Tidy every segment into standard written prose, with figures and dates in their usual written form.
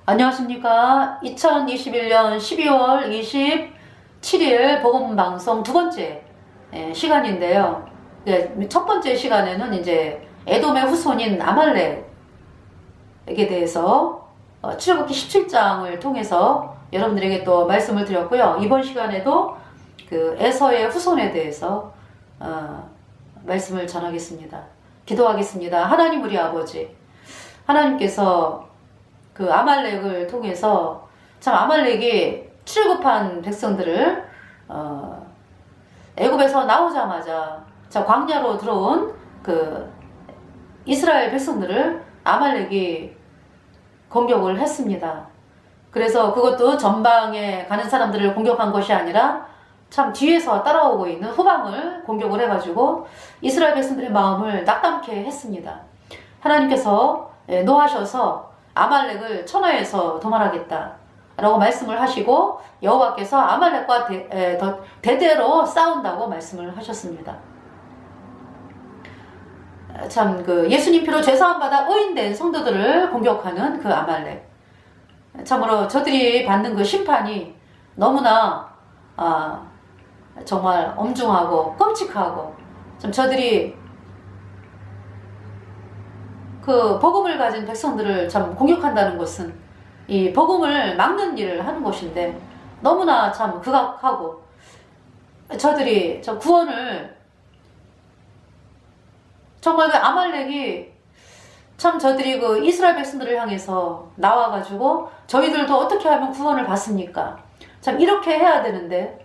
안녕하십니까. 2021년 12월 27일 복음방송 두 번째 시간인데요. 첫 번째 시간에는 이제 에돔의 후손인 아말렉에 대해서 출애굽기 17장을 통해서 여러분들에게 또 말씀을 드렸고요. 이번 시간에도 그 에서의 후손에 대해서 말씀을 전하겠습니다. 기도하겠습니다. 하나님 우리 아버지, 하나님께서 그 아말렉을 통해서 참 아말렉이 출애굽한 백성들을 애굽에서 나오자마자 광야로 들어온 그 이스라엘 백성들을 아말렉이 공격을 했습니다. 그래서 그것도 전방에 가는 사람들을 공격한 것이 아니라 참 뒤에서 따라오고 있는 후방을 공격을 해가지고 이스라엘 백성들의 마음을 낙담케 했습니다. 하나님께서 노하셔서 아말렉을 천하에서 도말하겠다 라고 말씀을 하시고 여호와께서 아말렉과 대대로 싸운다고 말씀을 하셨습니다. 참 그 예수님 피로 죄사함 받아 의인된 성도들을 공격하는 그 아말렉, 참으로 저들이 받는 그 심판이 너무나 정말 엄중하고 끔찍하고, 참 저들이 그 복음을 가진 백성들을 참 공격한다는 것은 이 복음을 막는 일을 하는 것인데 너무나 참 극악하고, 저들이 저 구원을 정말 그 아말렉이 참 저들이 그 이스라엘 백성들을 향해서 나와가지고 저희들도 어떻게 하면 구원을 받습니까? 참 이렇게 해야 되는데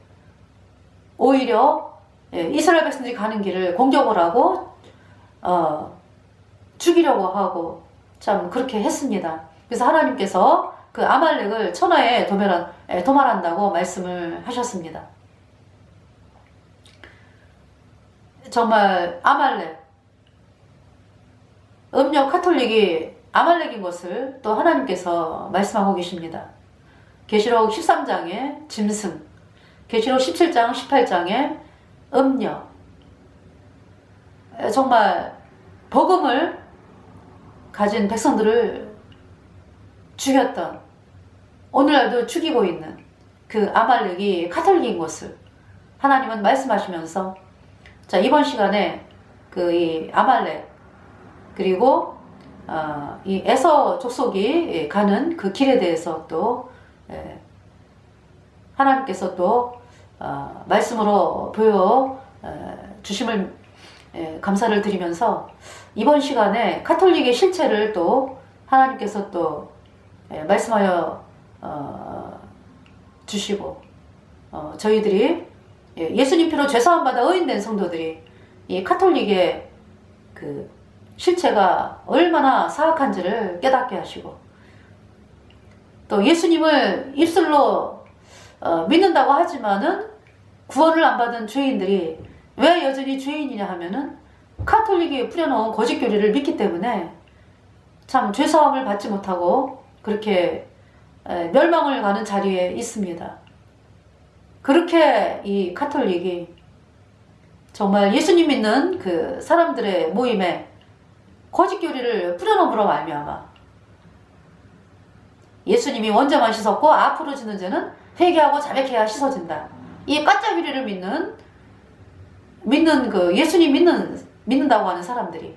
오히려 이스라엘 백성들이 가는 길을 공격을 하고 죽이려고 하고 참 그렇게 했습니다. 그래서 하나님께서 그 아말렉을 천하에 도말한다고 말씀을 하셨습니다. 정말 아말렉, 음력 카톨릭이 아말렉인 것을 또 하나님께서 말씀하고 계십니다. 계시록 13장에 짐승, 계시록 17장 18장에 음력, 정말 복음을 가진 백성들을 죽였던, 오늘날도 죽이고 있는 그 아말렉이 카톨릭인 것을 하나님은 말씀하시면서, 자, 이번 시간에 그 이 아말렉 그리고 이 에서 족속이 가는 그 길에 대해서 또 하나님께서 또 말씀으로 보여 주심을 감사를 드리면서 이번 시간에 카톨릭의 실체를 또 하나님께서 또 말씀하여 주시고, 저희들이 예수님 피로 죄사함 받아 의인된 성도들이 이 카톨릭의 그 실체가 얼마나 사악한지를 깨닫게 하시고, 또 예수님을 입술로 믿는다고 하지만은 구원을 안 받은 죄인들이 왜 여전히 죄인이냐 하면은 카톨릭이 뿌려놓은 거짓교리를 믿기 때문에 참 죄사함을 받지 못하고 그렇게 멸망을 가는 자리에 있습니다. 그렇게 이 카톨릭이 정말 예수님 믿는 그 사람들의 모임에 거짓교리를 뿌려놓음으로 말미암아 예수님이 원죄만 씻었고 앞으로 지는 죄는 회개하고 자백해야 씻어진다, 이 가짜교리를 믿는 그 예수님 믿는다고 하는 사람들이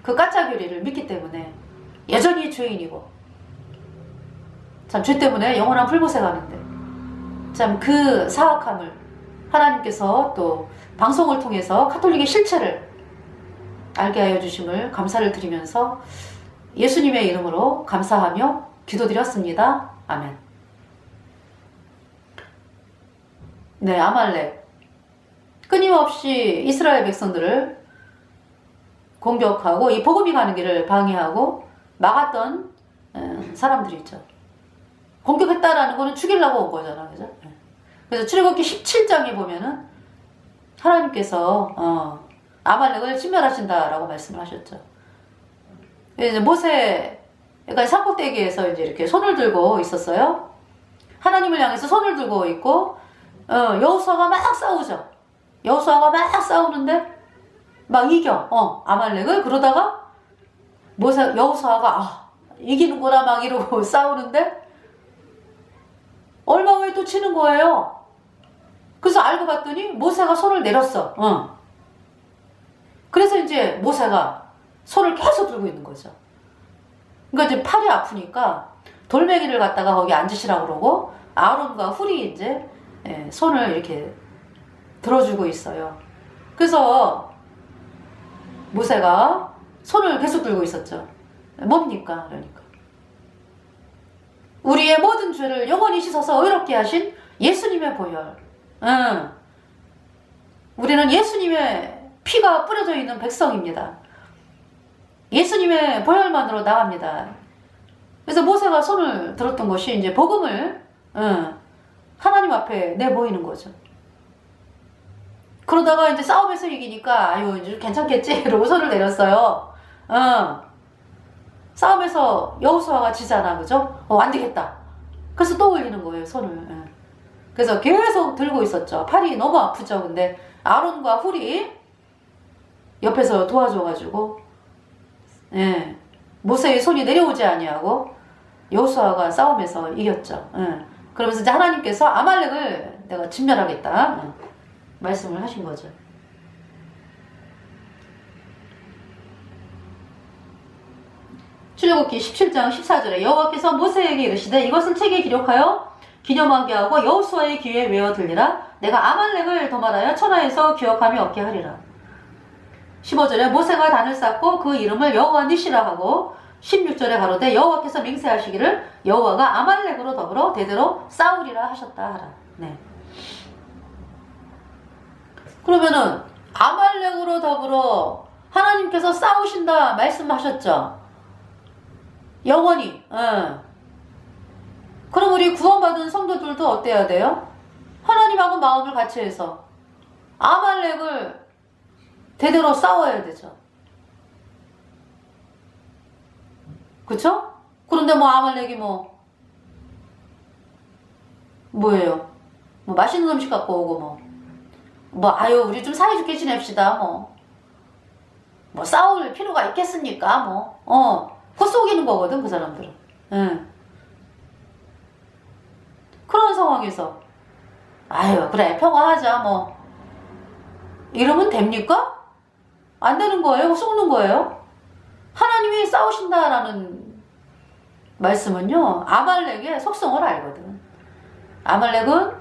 그 가짜교리를 믿기 때문에 여전히 죄인이고 참 죄 때문에 영원한 풀못에 가는데, 참 그 사악함을 하나님께서 또 방송을 통해서 카톨릭의 실체를 알게 하여 주심을 감사를 드리면서 예수님의 이름으로 감사하며 기도드렸습니다. 아멘. 네, 아말렉 끊임없이 이스라엘 백성들을 공격하고 이 복음이 가는 길을 방해하고 막았던 사람들이 있죠. 공격했다라는 거는 죽이려고 온 거잖아, 그죠? 그래서 출애굽기 17장에 보면은 하나님께서 아말렉을 진멸하신다라고 말씀을 하셨죠. 이제 모세, 그러니까 산꼭대기에서 이제 이렇게 손을 들고 있었어요. 하나님을 향해서 손을 들고 있고, 여호수아가 막 싸우죠. 여호수아가 막 싸우는데 막 이겨, 아말렉을. 그러다가 여호수아가 이기는구나 막 이러고 싸우는데 얼마 후에 또 치는 거예요. 그래서 알고 봤더니 모세가 손을 내렸어. 그래서 이제 모세가 손을 계속 들고 있는 거죠. 그러니까 이제 팔이 아프니까 돌멩이를 갖다가 거기 앉으시라고 그러고 아론과 훌이 이제 손을 이렇게 들어주고 있어요. 그래서 모세가 손을 계속 들고 있었죠. 뭡니까? 그러니까 우리의 모든 죄를 영원히 씻어서 의롭게 하신 예수님의 보혈. 우리는 예수님의 피가 뿌려져 있는 백성입니다. 예수님의 보혈만으로 나갑니다. 그래서 모세가 손을 들었던 것이 이제 복음을 하나님 앞에 내보이는 거죠. 그러다가 이제 싸움에서 이기니까 아유 이제 괜찮겠지 이러고 손을 내렸어요. 싸움에서 여호수아가 지잖아, 그죠? 안 되겠다. 그래서 또 올리는 거예요, 손을. 그래서 계속 들고 있었죠. 팔이 너무 아프죠. 근데 아론과 훌이 옆에서 도와줘가지고 모세의 손이 내려오지 아니하고 여호수아가 싸움에서 이겼죠. 그러면서 이제 하나님께서 아말렉을 내가 진멸하겠다 말씀을 하신 거죠. 출애굽기 17장 14절에 여호와께서 모세에게 이르시되 이것을 책에 기록하여 기념하게 하고 여호수아의 귀에 외워 들리라. 내가 아말렉을 도말하여 천하에서 기억함이 없게 하리라. 15절에 모세가 단을 쌓고 그 이름을 여호와 니시라 하고 16절에 가로되 여호와께서 맹세하시기를 여호와가 아말렉으로 더불어 대대로 싸우리라 하셨다 하라. 그러면은 아말렉으로 더불어 하나님께서 싸우신다 말씀하셨죠. 영원히. 그럼 우리 구원받은 성도들도 어때야 돼요? 하나님하고 마음을 같이 해서 아말렉을 대대로 싸워야 되죠. 그쵸? 그런데 뭐 아말렉이 뭐예요? 뭐 맛있는 음식 갖고 오고 아유 우리 좀 사이좋게 지냅시다 뭐 싸울 필요가 있겠습니까? 그거 속이는 거거든 그 사람들은. 그런 상황에서 아유 그래 평화하자 이러면 됩니까? 안 되는 거예요. 속는 거예요. 하나님이 싸우신다라는 말씀은요 아말렉의 속성을 알거든. 아말렉은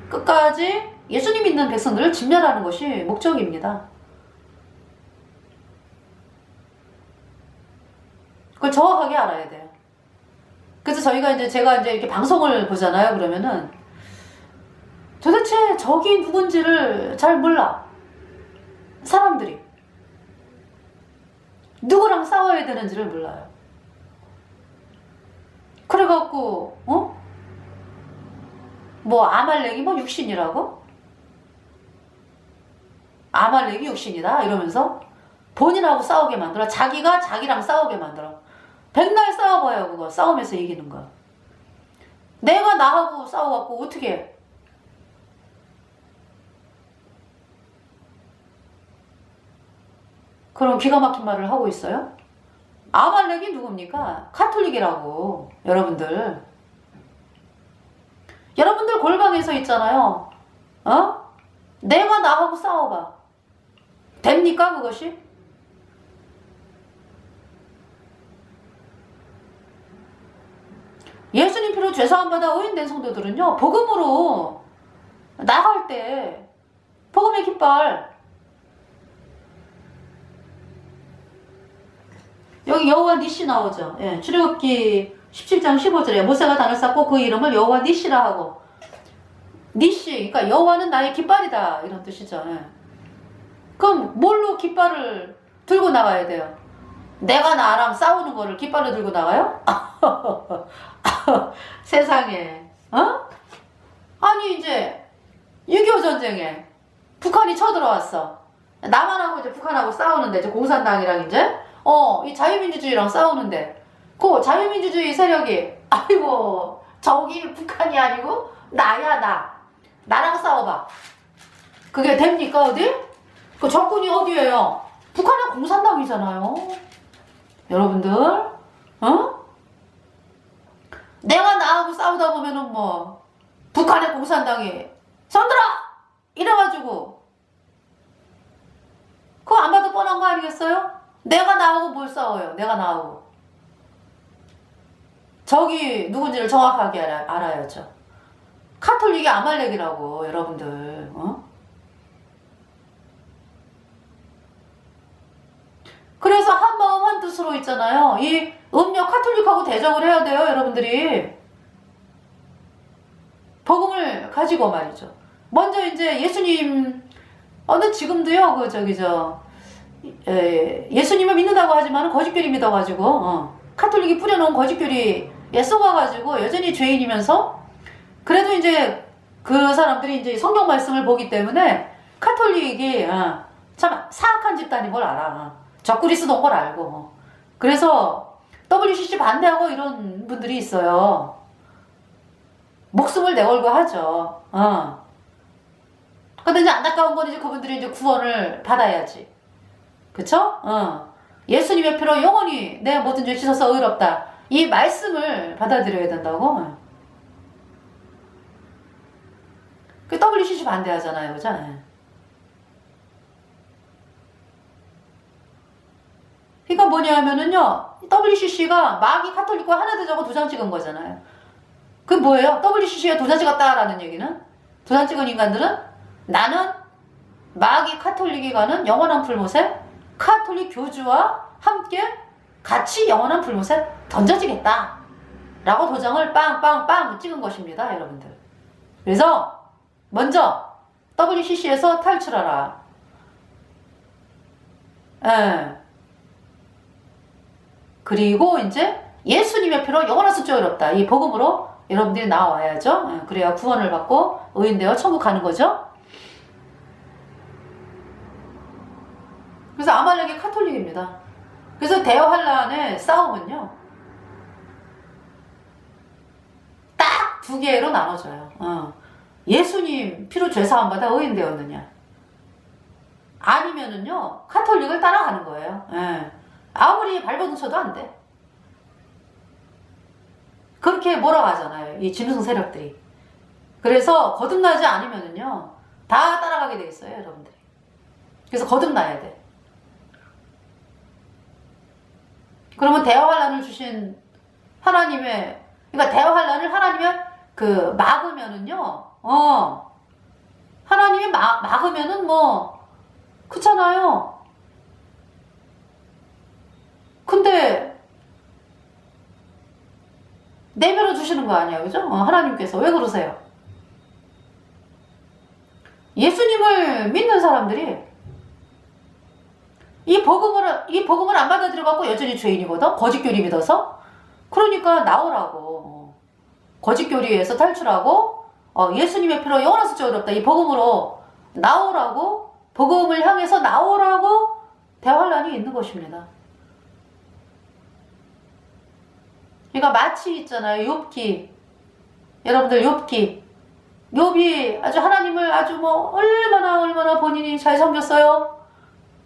끝까지 예수님 믿는 백성들을 진멸하는 것이 목적입니다. 그걸 정확하게 알아야 돼요. 그래서 제가 이제 이렇게 방송을 보잖아요. 그러면은 도대체 적이 누군지를 잘 몰라. 사람들이 누구랑 싸워야 되는지를 몰라요. 그래갖고 아말렉이 육신이라고? 아말렉이 육신이다 이러면서 본인하고 싸우게 만들어. 자기가 자기랑 싸우게 만들어. 백날 싸워봐요. 그거 싸움에서 이기는 거. 내가 나하고 싸워갖고 어떻게 해? 그럼 기가 막힌 말을 하고 있어요? 아말렉이 누굽니까? 카톨릭이라고. 여러분들 골방에서 있잖아요. 내가 나하고 싸워봐. 됩니까 그것이? 예수님 피로 죄사함 받아 의인된 성도들은요 복음으로 나갈 때 복음의 깃발 여기 여호와 니시 나오죠. 출애굽기 17장 15절에 모세가 단을 쌓고 그 이름을 여호와 니시라 하고 니시 그러니까 여호와는 나의 깃발이다 이런 뜻이죠. 그럼 뭘로 깃발을 들고 나가야 돼요? 내가 나랑 싸우는 거를 깃발로 들고 나가요? 세상에 아니 이제 6.25 전쟁에 북한이 쳐들어왔어. 남한하고 이제 북한하고 싸우는데 이제 공산당이랑 이제 이 자유민주주의랑 싸우는데 그 자유민주주의 세력이 아이고 저기 북한이 아니고 나야 나랑 싸워봐. 그게 됩니까 어디? 그 적군이 어디예요? 북한은 공산당이잖아요. 여러분들, 어? 내가 나하고 싸우다 보면은 뭐 북한의 공산당이 손들어! 이래가지고 그거 안 봐도 뻔한 거 아니겠어요? 내가 나하고 뭘 싸워요? 내가 나하고. 적이 누군지를 정확하게 알아야죠. 카톨릭이 아말렉이라고 여러분들. 어? 그래서 한마음 한뜻으로 있잖아요. 이 음력 카톨릭하고 대적을 해야 돼요. 여러분들이. 복음을 가지고 말이죠. 먼저 이제 예수님, 근데 지금도요, 예수님을 믿는다고 하지만 거짓교리 믿어가지고, 카톨릭이 뿌려놓은 거짓교리에 쏘아가지고 여전히 죄인이면서, 그래도 이제 그 사람들이 이제 성경 말씀을 보기 때문에 카톨릭이, 참 사악한 집단인 걸 알아. 적구리 쓰던 걸 알고. 그래서 WCC 반대하고 이런 분들이 있어요. 목숨을 내걸고 하죠. 근데 이제 안타까운 건 이제 그분들이 이제 구원을 받아야지. 그쵸? 예수님의 피로 영원히 내 모든 죄 씻어서 의롭다. 이 말씀을 받아들여야 된다고. 그 WCC 반대하잖아요. 그죠? 그러니까 뭐냐 하면은요, WCC가 마귀 카톨릭과 하나 되자고 도장 찍은 거잖아요. 그 뭐예요? WCC에 도장 찍었다라는 얘기는? 도장 찍은 인간들은 나는 마귀 카톨릭이 가는 영원한 불못에 카톨릭 교주와 함께 같이 영원한 불못에 던져지겠다 라고 도장을 빵빵빵 찍은 것입니다. 여러분들. 그래서 먼저 WCC에서 탈출하라. 그리고 이제 예수님의 피로 영원한 숫자 어렵다. 이 복음으로 여러분들이 나와야죠. 그래야 구원을 받고 의인되어 천국 가는 거죠. 그래서 아말렉이 카톨릭입니다. 그래서 대환란의 싸움은요, 딱 두 개로 나눠져요. 예수님 피로 죄사함 받아 의인되었느냐, 아니면은요 카톨릭을 따라가는 거예요. 아무리 발버둥 쳐도 안 돼. 그렇게 몰아가잖아요, 이 짐승 세력들이. 그래서 거듭나지 않으면은요 다 따라가게 돼 있어요, 여러분들이. 그래서 거듭나야 돼. 그러면 대환란을 주신 하나님의, 그러니까 대환란을 하나님의 막으면은요, 하나님이 막으면은 뭐 그렇잖아요. 근데 내버려 두시는 거 아니에요, 그죠? 하나님께서 왜 그러세요? 예수님을 믿는 사람들이 이 복음을 안 받아들여갖고 여전히 죄인이거든. 거짓교리 믿어서. 그러니까 나오라고. 거짓교리에서 탈출하고 예수님의 피로 영원한 숫자 어렵다. 이 복음으로 나오라고, 복음을 향해서 나오라고 대환란이 있는 것입니다. 그러니까 마치 있잖아요, 욥기. 여러분들 욥이 아주 하나님을 아주 뭐 얼마나 본인이 잘 섬겼어요.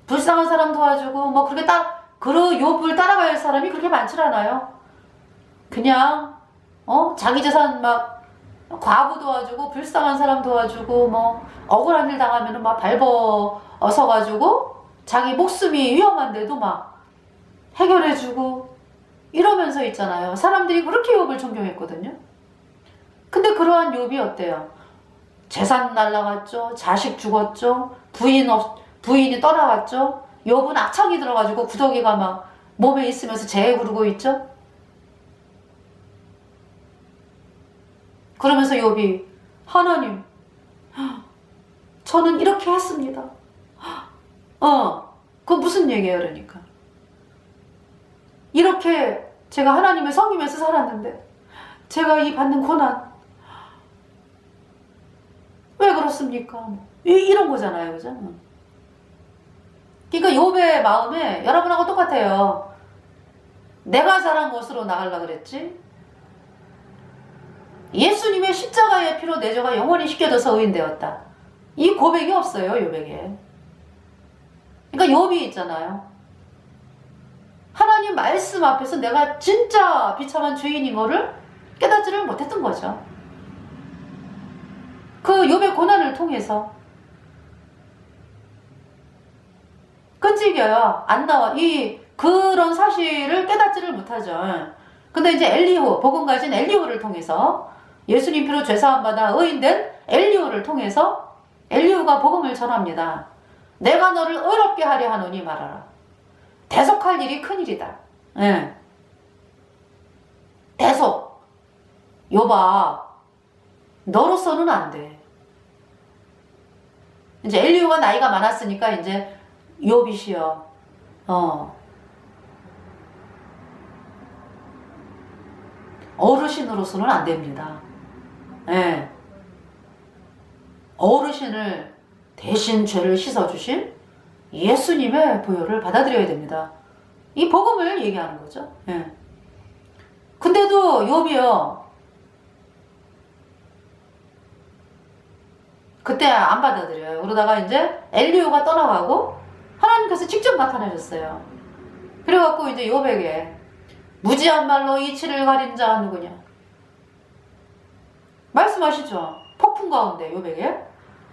불쌍한 사람 도와주고 뭐 그렇게 그 욥을 따라갈 사람이 그렇게 많지 않아요. 그냥 자기 재산 막 과부 도와주고 불쌍한 사람 도와주고 뭐 억울한 일 당하면은 막 발벗어 가지고 자기 목숨이 위험한데도 막 해결해주고 이러면서 있잖아요. 사람들이 그렇게 욥을 존경했거든요. 근데 그러한 욥이 어때요? 재산 날라갔죠. 자식 죽었죠. 부인이 떠나갔죠. 욥은 악창이 들어가지고 구더기가 막 몸에 있으면서 재에 구르고 있죠. 그러면서 욥이 하나님, 저는 이렇게 했습니다. 그거 무슨 얘기예요? 그러니까 이렇게 제가 하나님을 섬기면서 살았는데 제가 이 받는 고난 왜 그렇습니까? 이런 거잖아요, 그죠? 그러니까 욥의 마음에 여러분하고 똑같아요. 내가 잘한 것으로 나가려고 그랬지? 예수님의 십자가의 피로 내 죄가 영원히 씻겨져서 의인되었다. 이 고백이 없어요, 욥에게. 그러니까 욥이 있잖아요. 하나님 말씀 앞에서 내가 진짜 비참한 죄인인 거를 깨닫지를 못했던 거죠. 그 욥의 고난을 통해서. 끈질겨요. 안 나와. 그런 사실을 깨닫지를 못하죠. 근데 이제 엘리후, 복음 가진 엘리후를 통해서, 예수님 피로 죄사함 받아 의인된 엘리후를 통해서 엘리후가 복음을 전합니다. 내가 너를 의롭게 하려 하노니 말하라. 대속할 일이 큰일이다. 예. 대속. 욥아, 너로서는 안 돼. 이제 엘리후가 나이가 많았으니까 이제 욥이시여, 어르신으로서는 안 됩니다. 예. 어르신을 대신 죄를 씻어주신 예수님의 보혈을 받아들여야 됩니다. 이 복음을 얘기하는 거죠. 예. 근데도 욥이요, 그때 안 받아들여요. 그러다가 이제 엘리후가 떠나가고 하나님께서 직접 나타나셨어요. 그래갖고 이제 욥에게 무지한 말로 이치를 가린 자가 누구냐 말씀하시죠. 폭풍 가운데 욥에게.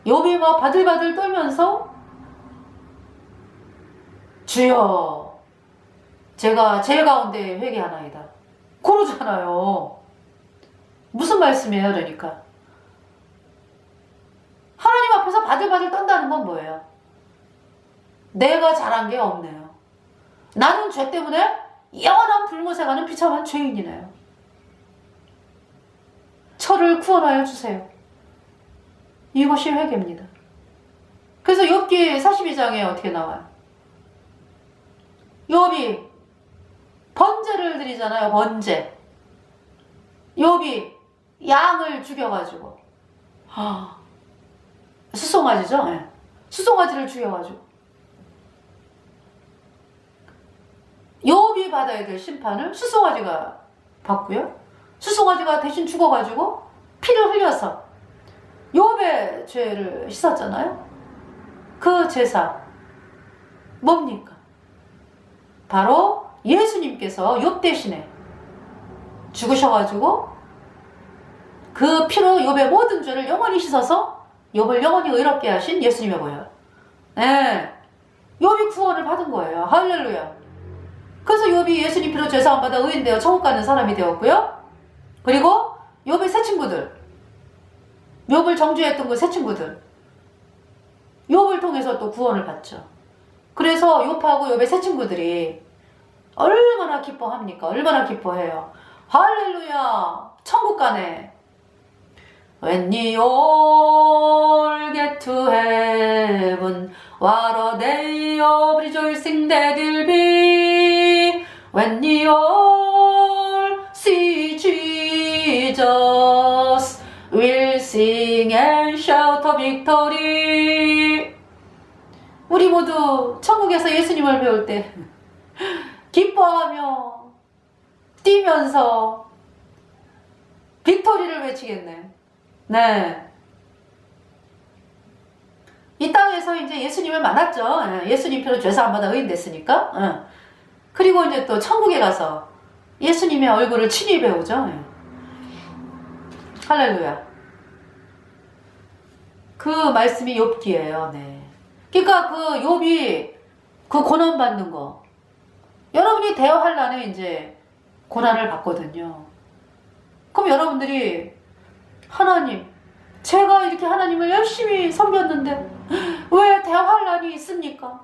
욥이 막 바들바들 떨면서 주여 제가 죄 가운데 회개하나이다 그러잖아요. 무슨 말씀이에요? 그러니까 하나님 앞에서 바들바들 떤다는 건 뭐예요? 내가 잘한 게 없네요. 나는 죄 때문에 영원한 불못에 가는 비참한 죄인이네요. 저를 구원하여 주세요. 이것이 회개입니다. 그래서 욥기 42장에 어떻게 나와요? 욥이 번제를 드리잖아요. 번제. 욥이 양을 죽여가지고 수송아지죠? 네. 수송아지를 죽여가지고 욥이 받아야 될 심판을 수송아지가 받고요. 수송아지가 대신 죽어가지고 피를 흘려서 욥의 죄를 씻었잖아요. 그 제사 뭡니까? 바로 예수님께서 욥 대신에 죽으셔가지고 그 피로 욥의 모든 죄를 영원히 씻어서 욥을 영원히 의롭게 하신 예수님의 보혈. 네, 욥이 구원을 받은 거예요. 할렐루야. 그래서 욥이 예수님 피로 죄사함 받아 의인되어 천국 가는 사람이 되었고요. 그리고 욥의 세 친구들, 욥을 정죄했던 그 세 친구들, 욥을 통해서 또 구원을 받죠. 그래서 욥하고 욥의 세 친구들이 얼마나 기뻐합니까? 얼마나 기뻐해요. 할렐루야. 천국 가네. When you all get to heaven, what a day of rejoicing that will be. When you all see Jesus, we'll sing and shout a victory. 우리 모두 천국에서 예수님을 배울 때 기뻐하며 뛰면서 빅토리를 외치겠네. 네. 이 땅에서 이제 예수님을 만났죠. 예수님 피로 죄사함 받아 의인 됐으니까. 그리고 이제 또 천국에 가서 예수님의 얼굴을 친히 배우죠. 할렐루야. 그 말씀이 욥기예요. 네. 그러니까 그 욥이 그 고난 받는 거. 여러분이 대환란에 이제 고난을 받거든요. 그럼 여러분들이 하나님, 제가 이렇게 하나님을 열심히 섬겼는데 왜 대환란이 있습니까?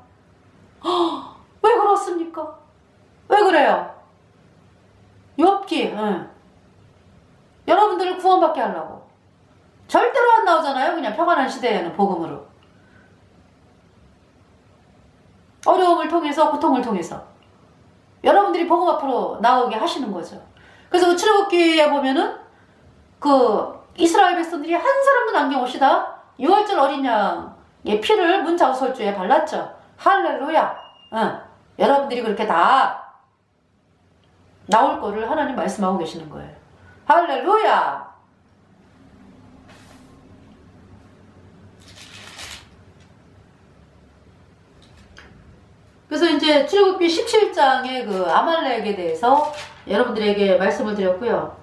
왜 그렇습니까? 왜 그래요? 욥기, 여러분들을 구원받게 하려고. 절대로 안 나오잖아요. 그냥 평안한 시대에는 복음으로. 어려움을 통해서, 고통을 통해서 여러분들이 복음 앞으로 나오게 하시는 거죠. 그래서 그 출애굽기에 보면은 그 이스라엘 백성들이 한 사람도 남겨없이다 6월절 어린 양의 피를 문자우설주에 발랐죠. 할렐루야. 여러분들이 그렇게 다 나올 거를 하나님 말씀하고 계시는 거예요. 할렐루야. 그래서 이제 출애굽기 17장의 그 아말렉에 대해서 여러분들에게 말씀을 드렸고요.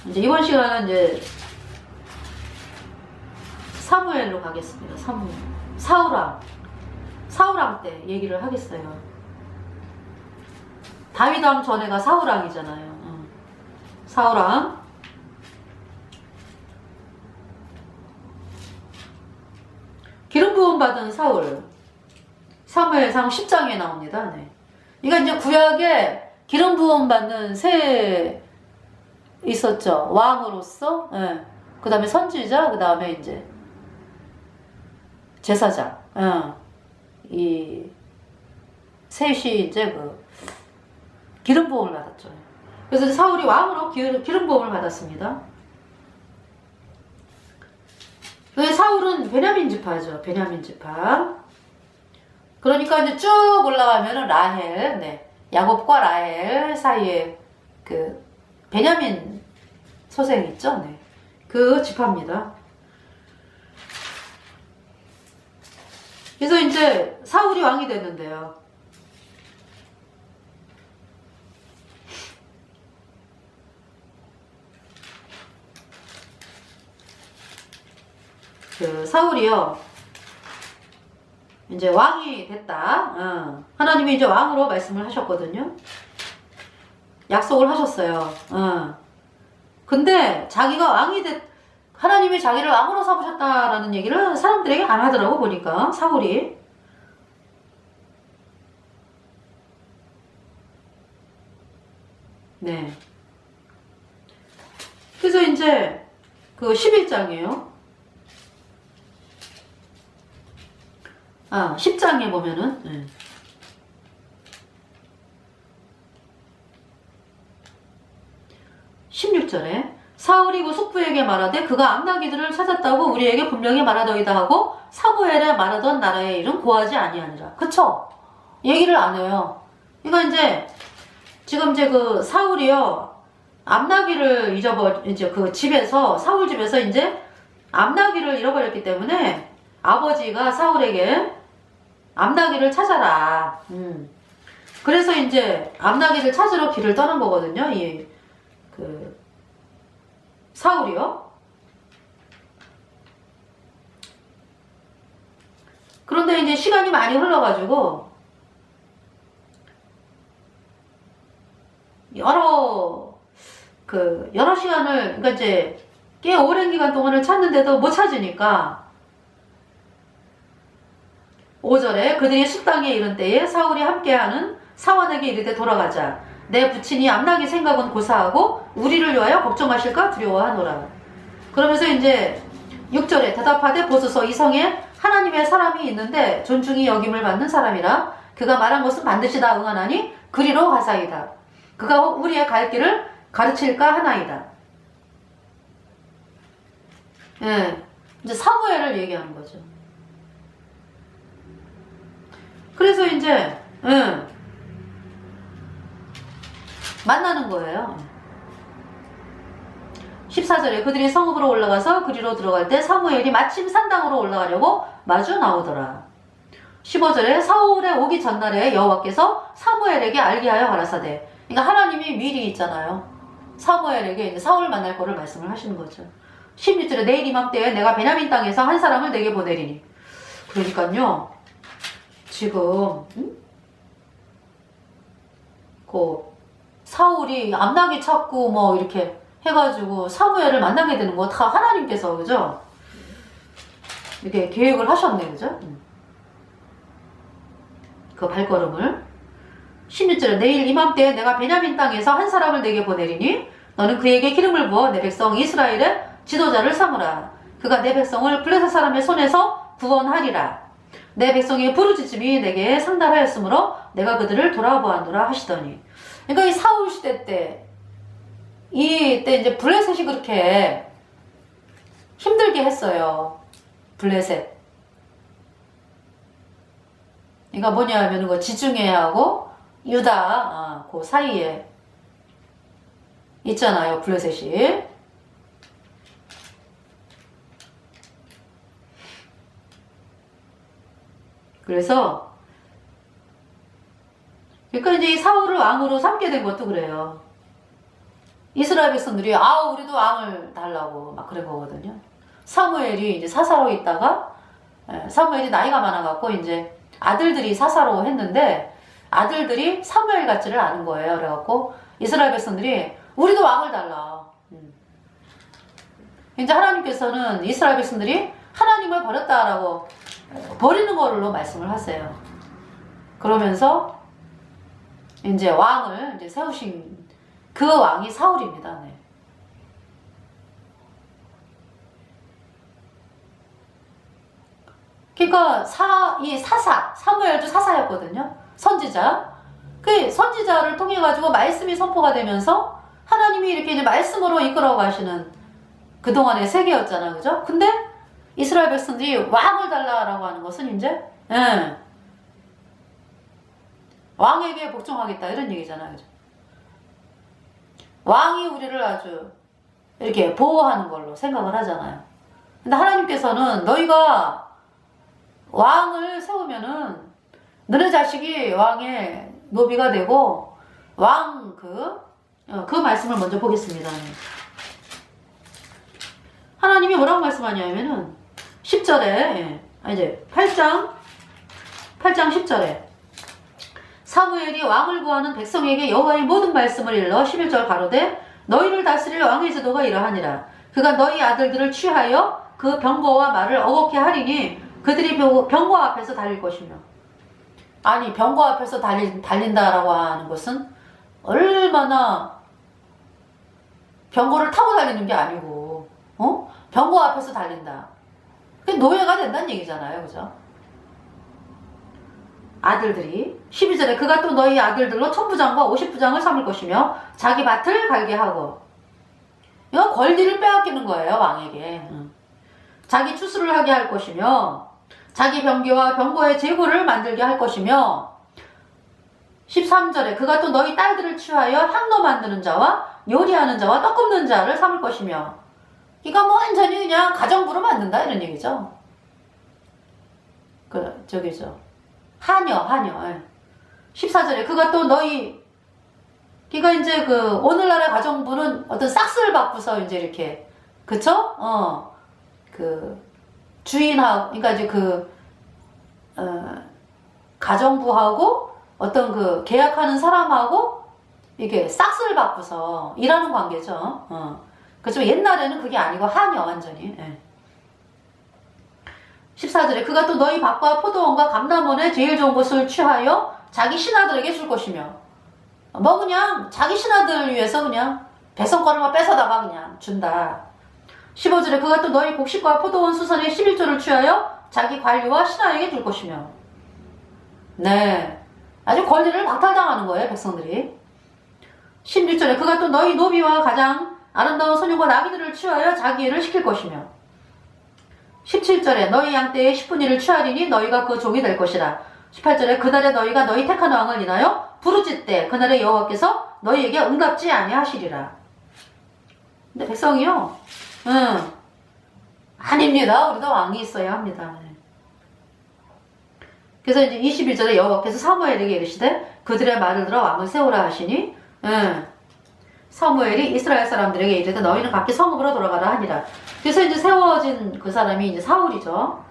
이제 이번 시간은 이제 사무엘로 가겠습니다. 사울왕 때 얘기를 하겠어요. 다윗왕 전에가 사울왕이잖아요. 사울왕. 기름 부음 받은 사울. 사무엘상 10장에 나옵니다. 네. 그러니까 이제 구약에 기름 부음 받는 새 있었죠. 왕으로서. 네. 그 다음에 선지자, 그 다음에 이제 제사장. 이 셋이 이제 그 기름 부음을 받았죠. 그래서 사울이 왕으로 기름 부음을 받았습니다. 사울은 베냐민 지파죠. 베냐민 지파. 그러니까 이제 쭉 올라가면은 라헬, 네. 야곱과 라헬 사이에 그 베냐민 소생 있죠. 네. 그 지파입니다. 그래서 이제 사울이 왕이 됐는데요. 그 사울이요. 이제 왕이 됐다. 하나님이 이제 왕으로 말씀을 하셨거든요. 약속을 하셨어요. 근데 자기가 하나님이 자기를 왕으로 삼으셨다라는 얘기를 사람들에게 안 하더라고, 보니까, 사울이. 네. 그래서 이제 그 11장이에요. 10장에 보면은, 네. 16절에 사울이 그 숙부에게 말하되 그가 암나기들을 찾았다고 우리에게 분명히 말하더이다 하고 사무엘에 말하던 나라의 일은 고하지 아니하니라. 그쵸? 얘기를 안 해요. 그러니까 이제 지금 이제 그 사울이요, 암나기를 이제 그 집에서, 사울 집에서 이제 암나기를 잃어버렸기 때문에 아버지가 사울에게 암나기를 찾아라. 그래서 이제 암나기를 찾으러 길을 떠난 거거든요. 그 사울이요. 그런데 이제 시간이 많이 흘러가지고 여러 시간을, 그러니까 이제 꽤 오랜 기간 동안을 찾는데도 못 찾으니까 5절에 그들이 숙당에 이른 때에 사울이 함께하는 사원에게 이르되 돌아가자. 내 부친이 암나기 생각은 고사하고 우리를 위하여 걱정하실까 두려워하노라. 그러면서 이제 6절에 대답하되 보소서 이 성에 하나님의 사람이 있는데 존중이 여김을 받는 사람이라 그가 말한 것은 반드시 다 응하나니 그리로 가사이다. 그가 우리의 갈 길을 가르칠까 하나이다. 예, 이제 사무엘을 얘기하는 거죠. 그래서 이제 만나는 거예요. 14절에 그들이 성읍으로 올라가서 그리로 들어갈 때 사무엘이 마침 산당으로 올라가려고 마주 나오더라. 15절에 사울의 오기 전날에 여호와께서 사무엘에게 알게 하여 가라사대. 그러니까 하나님이 미리 있잖아요. 사무엘에게 이제 사울 만날 거를 말씀을 하시는 거죠. 16절에 내일 이맘때에 내가 베냐민 땅에서 한 사람을 내게 보내리니. 그러니까요. 지금 사울이 암나기 찾고 뭐 이렇게 해가지고 사무엘을 만나게 되는 거 다 하나님께서, 그죠? 이렇게 계획을 하셨네, 그죠? 그 발걸음을. 16절에 내일 이맘때에 내가 베냐민 땅에서 한 사람을 내게 보내리니 너는 그에게 기름을 부어 내 백성 이스라엘의 지도자를 삼으라. 그가 내 백성을 블레셋 사람의 손에서 구원하리라. 내 백성의 부르짖음이 내게 상달하였으므로 내가 그들을 돌아보았노라 하시더니. 그러니까 이 사울 시대 때, 이때 이제 블레셋이 그렇게 힘들게 했어요. 블레셋. 그러니까 뭐냐 하면 그 지중해하고 유다 그 사이에 있잖아요. 블레셋이. 그래서 그러니까 이제 이 사울을 왕으로 삼게 된 것도 그래요. 이스라엘 백성들이 우리도 왕을 달라고 막 그런 거거든요. 사무엘이 이제 사사로 있다가 사무엘이 나이가 많아갖고 이제 아들들이 사사로 했는데 아들들이 사무엘 같지를 않은 거예요. 그래갖고 이스라엘 백성들이 우리도 왕을 달라. 이제 하나님께서는 이스라엘 백성들이 하나님을 버렸다라고 버리는 걸로 말씀을 하세요. 그러면서 이제 왕을 이제 세우신 그 왕이 사울입니다. 네. 그러니까 사무엘도 사사였거든요. 선지자. 그 선지자를 통해 가지고 말씀이 선포가 되면서 하나님이 이렇게 이제 말씀으로 이끌어 가시는 그동안의 세계였잖아. 그죠? 근데 이스라엘 백성들이 왕을 달라라고 하는 것은 이제 왕에게 복종하겠다 이런 얘기잖아. 그죠? 왕이 우리를 아주 이렇게 보호하는 걸로 생각을 하잖아요. 근데 하나님께서는 너희가 왕을 세우면은 너네 자식이 왕의 노비가 되고 그 말씀을 먼저 보겠습니다. 하나님이 뭐라고 말씀하냐면은 10절에 이제 8장 10절에 사무엘이 왕을 구하는 백성에게 여호와의 모든 말씀을 일러 11절 가로되 너희를 다스릴 왕의 제도가 이러하니라. 그가 너희 아들들을 취하여 그 병거와 말을 어겁게 하리니 그들이 병거 앞에서 달릴 것이며. 아니 병거 앞에서 달린다라고 하는 것은 얼마나 병거를 타고 달리는 게 아니고 병거 앞에서 달린다. 그게 노예가 된다는 얘기잖아요. 그죠? 아들들이 12절에 그가 또 너희 아들들로 1000부장과 50부장을 삼을 것이며 자기 밭을 갈게 하고 이거 권리를 빼앗기는 거예요. 왕에게. 자기 추수를 하게 할 것이며 자기 병기와 병거의 재고를 만들게 할 것이며 13절에 그가 또 너희 딸들을 취하여 향로 만드는 자와 요리하는 자와 떡 굽는 자를 삼을 것이며 이거 뭐 완전히 그냥 가정부로 만든다 이런 얘기죠. 저기죠. 하녀. 14절에 그가 또 너희 그러니까 이제 오늘날의 가정부는 어떤 싹스를 바꾸서 이제 이렇게 그쵸? 주인하고 그러니까 이제 가정부하고 어떤 계약하는 사람하고 이게 싹스를 바꾸서 일하는 관계죠. 그죠? 옛날에는 그게 아니고 하녀 완전히. 14절에 그가 또 너희 밭과 포도원과 감람원의 제일 좋은 것을 취하여 자기 신하들에게 줄 것이며 뭐 그냥 자기 신하들 위해서 그냥 백성권을 막 뺏어다가 그냥 준다. 15절에 그가 또 너희 곡식과 포도원 수선의 11조를 취하여 자기 관리와 신하에게 줄 것이며 네 아주 권리를 박탈당하는 거예요. 백성들이. 16절에 그가 또 너희 노비와 가장 아름다운 소년과 나귀들을 취하여 자기 일을 시킬 것이며 17절에 너희 양떼의 10분의 1을 취하리니 너희가 그 종이 될 것이라. 18절에 그날에 너희가 너희 택한 왕을 인하여 부르짖되 그날에 여호와께서 너희에게 응답지 아니하시리라. 근데 백성이요 아닙니다. 우리도 왕이 있어야 합니다. 그래서 이제 21절에 여호와께서 사무엘에게 이르시되 그들의 말을 들어 왕을 세우라 하시니 사무엘이 이스라엘 사람들에게 이르되 너희는 각기 성읍으로 돌아가라 하니라. 그래서 이제 세워진 그 사람이 이제 사울이죠.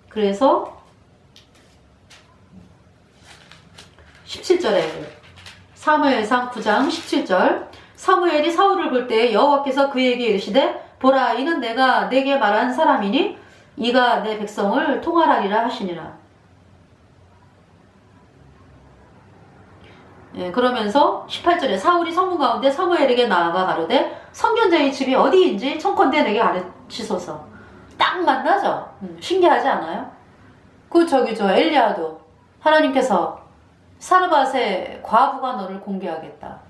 그래서 17절에 사무엘상 9장 17절 사무엘이 사울을 볼 때 여호와께서 그에게 이르시되 보라 이는 내가 내게 말한 사람이니 이가 내 백성을 통할하리라 하시니라. 그러면서 18절에 사울이 성문 가운데 사무엘에게 나아가 가로되 선견자의 집이 어디인지 청컨대 내게 가르치소서. 딱 만나죠. 신기하지 않아요? 엘리야도 하나님께서 사르밧의 과부가 너를 공개하겠다.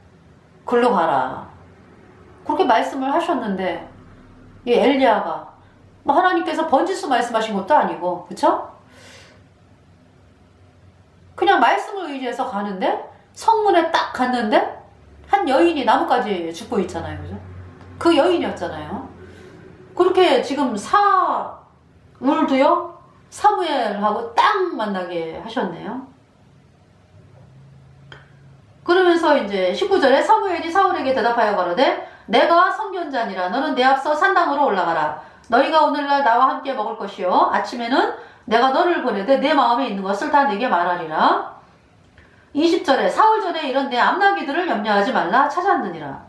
글로 가라. 그렇게 말씀을 하셨는데 이 엘리야가 뭐 하나님께서 번지수 말씀하신 것도 아니고 그쵸? 그냥 말씀을 의지해서 가는데 성문에 딱 갔는데 한 여인이 나뭇가지에 죽고 있잖아요. 그죠? 그 여인이었잖아요. 그렇게 지금 사울도요 사무엘하고 딱 만나게 하셨네요. 그러면서 이제 19절에 사무엘이 사울에게 대답하여 가로되 내가 선견자니라. 너는 내 앞서 산당으로 올라가라. 너희가 오늘날 나와 함께 먹을 것이요 아침에는 내가 너를 보내되 내 마음에 있는 것을 다 내게 말하리라. 20절에 사울 전에 이런 내 암나기들을 염려하지 말라. 찾았느니라.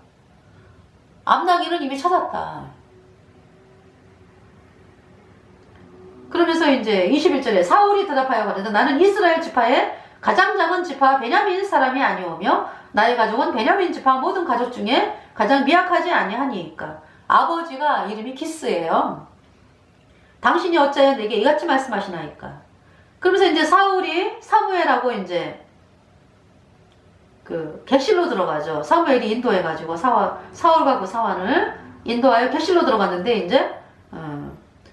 암나기는 이미 찾았다. 그러면서 이제 21절에 사울이 대답하여 가로되 나는 이스라엘 지파의 가장 작은 지파 베냐민 사람이 아니오며 나의 가족은 베냐민 지파 모든 가족 중에 가장 미약하지 아니하니까. 아버지가 이름이 기스예요. 당신이 어찌하여 내게 이같이 말씀하시나이까. 그러면서 이제 사울이 사무엘하고 이제 그 객실로 들어가죠. 사무엘이 인도해가지고 사울과 그 사환을 인도하여 객실로 들어갔는데 이제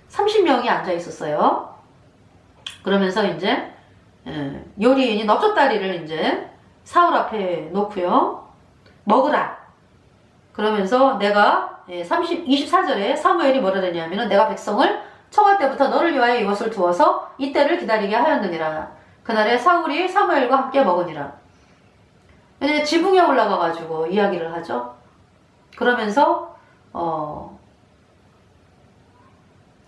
30명이 앉아 있었어요. 그러면서 이제 요리인이 넙죽다리를 이제 사울 앞에 놓고요. 먹으라. 그러면서 내가 24절에 사무엘이 뭐라 그러냐면은 내가 백성을 청할 때부터 너를 위하여 이것을 두어서 이때를 기다리게 하였느니라. 그날에 사울이 사무엘과 함께 먹으니라. 이제 지붕에 올라가가지고 이야기를 하죠. 그러면서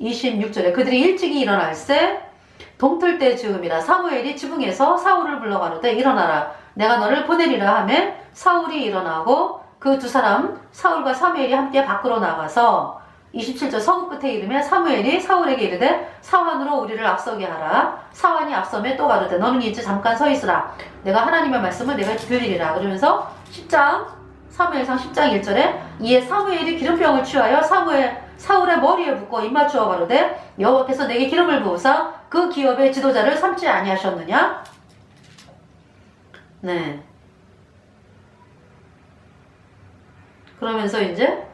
26절에 그들이 일찍이 일어날새 동틀 때 즈음이라. 사무엘이 지붕에서 사울을 불러 가로되 일어나라. 내가 너를 보내리라 하매 사울이 일어나고 그 두 사람 사울과 사무엘이 함께 밖으로 나가서 27절 성읍 끝에 이르매 사무엘이 사울에게 이르되 사환으로 우리를 앞서게 하라. 사환이 앞서매 또 가로되 너는 이제 잠깐 서 있으라. 내가 하나님의 말씀을 내가 들리리라. 그러면서 10장 사무엘상 10장 1절에 이에 사무엘이 기름병을 취하여 사울의 머리에 붓고 입맞추어 가로되 여호와께서 내게 기름을 부으사 그 기업의 지도자를 삼지 아니하셨느냐. 네. 그러면서 이제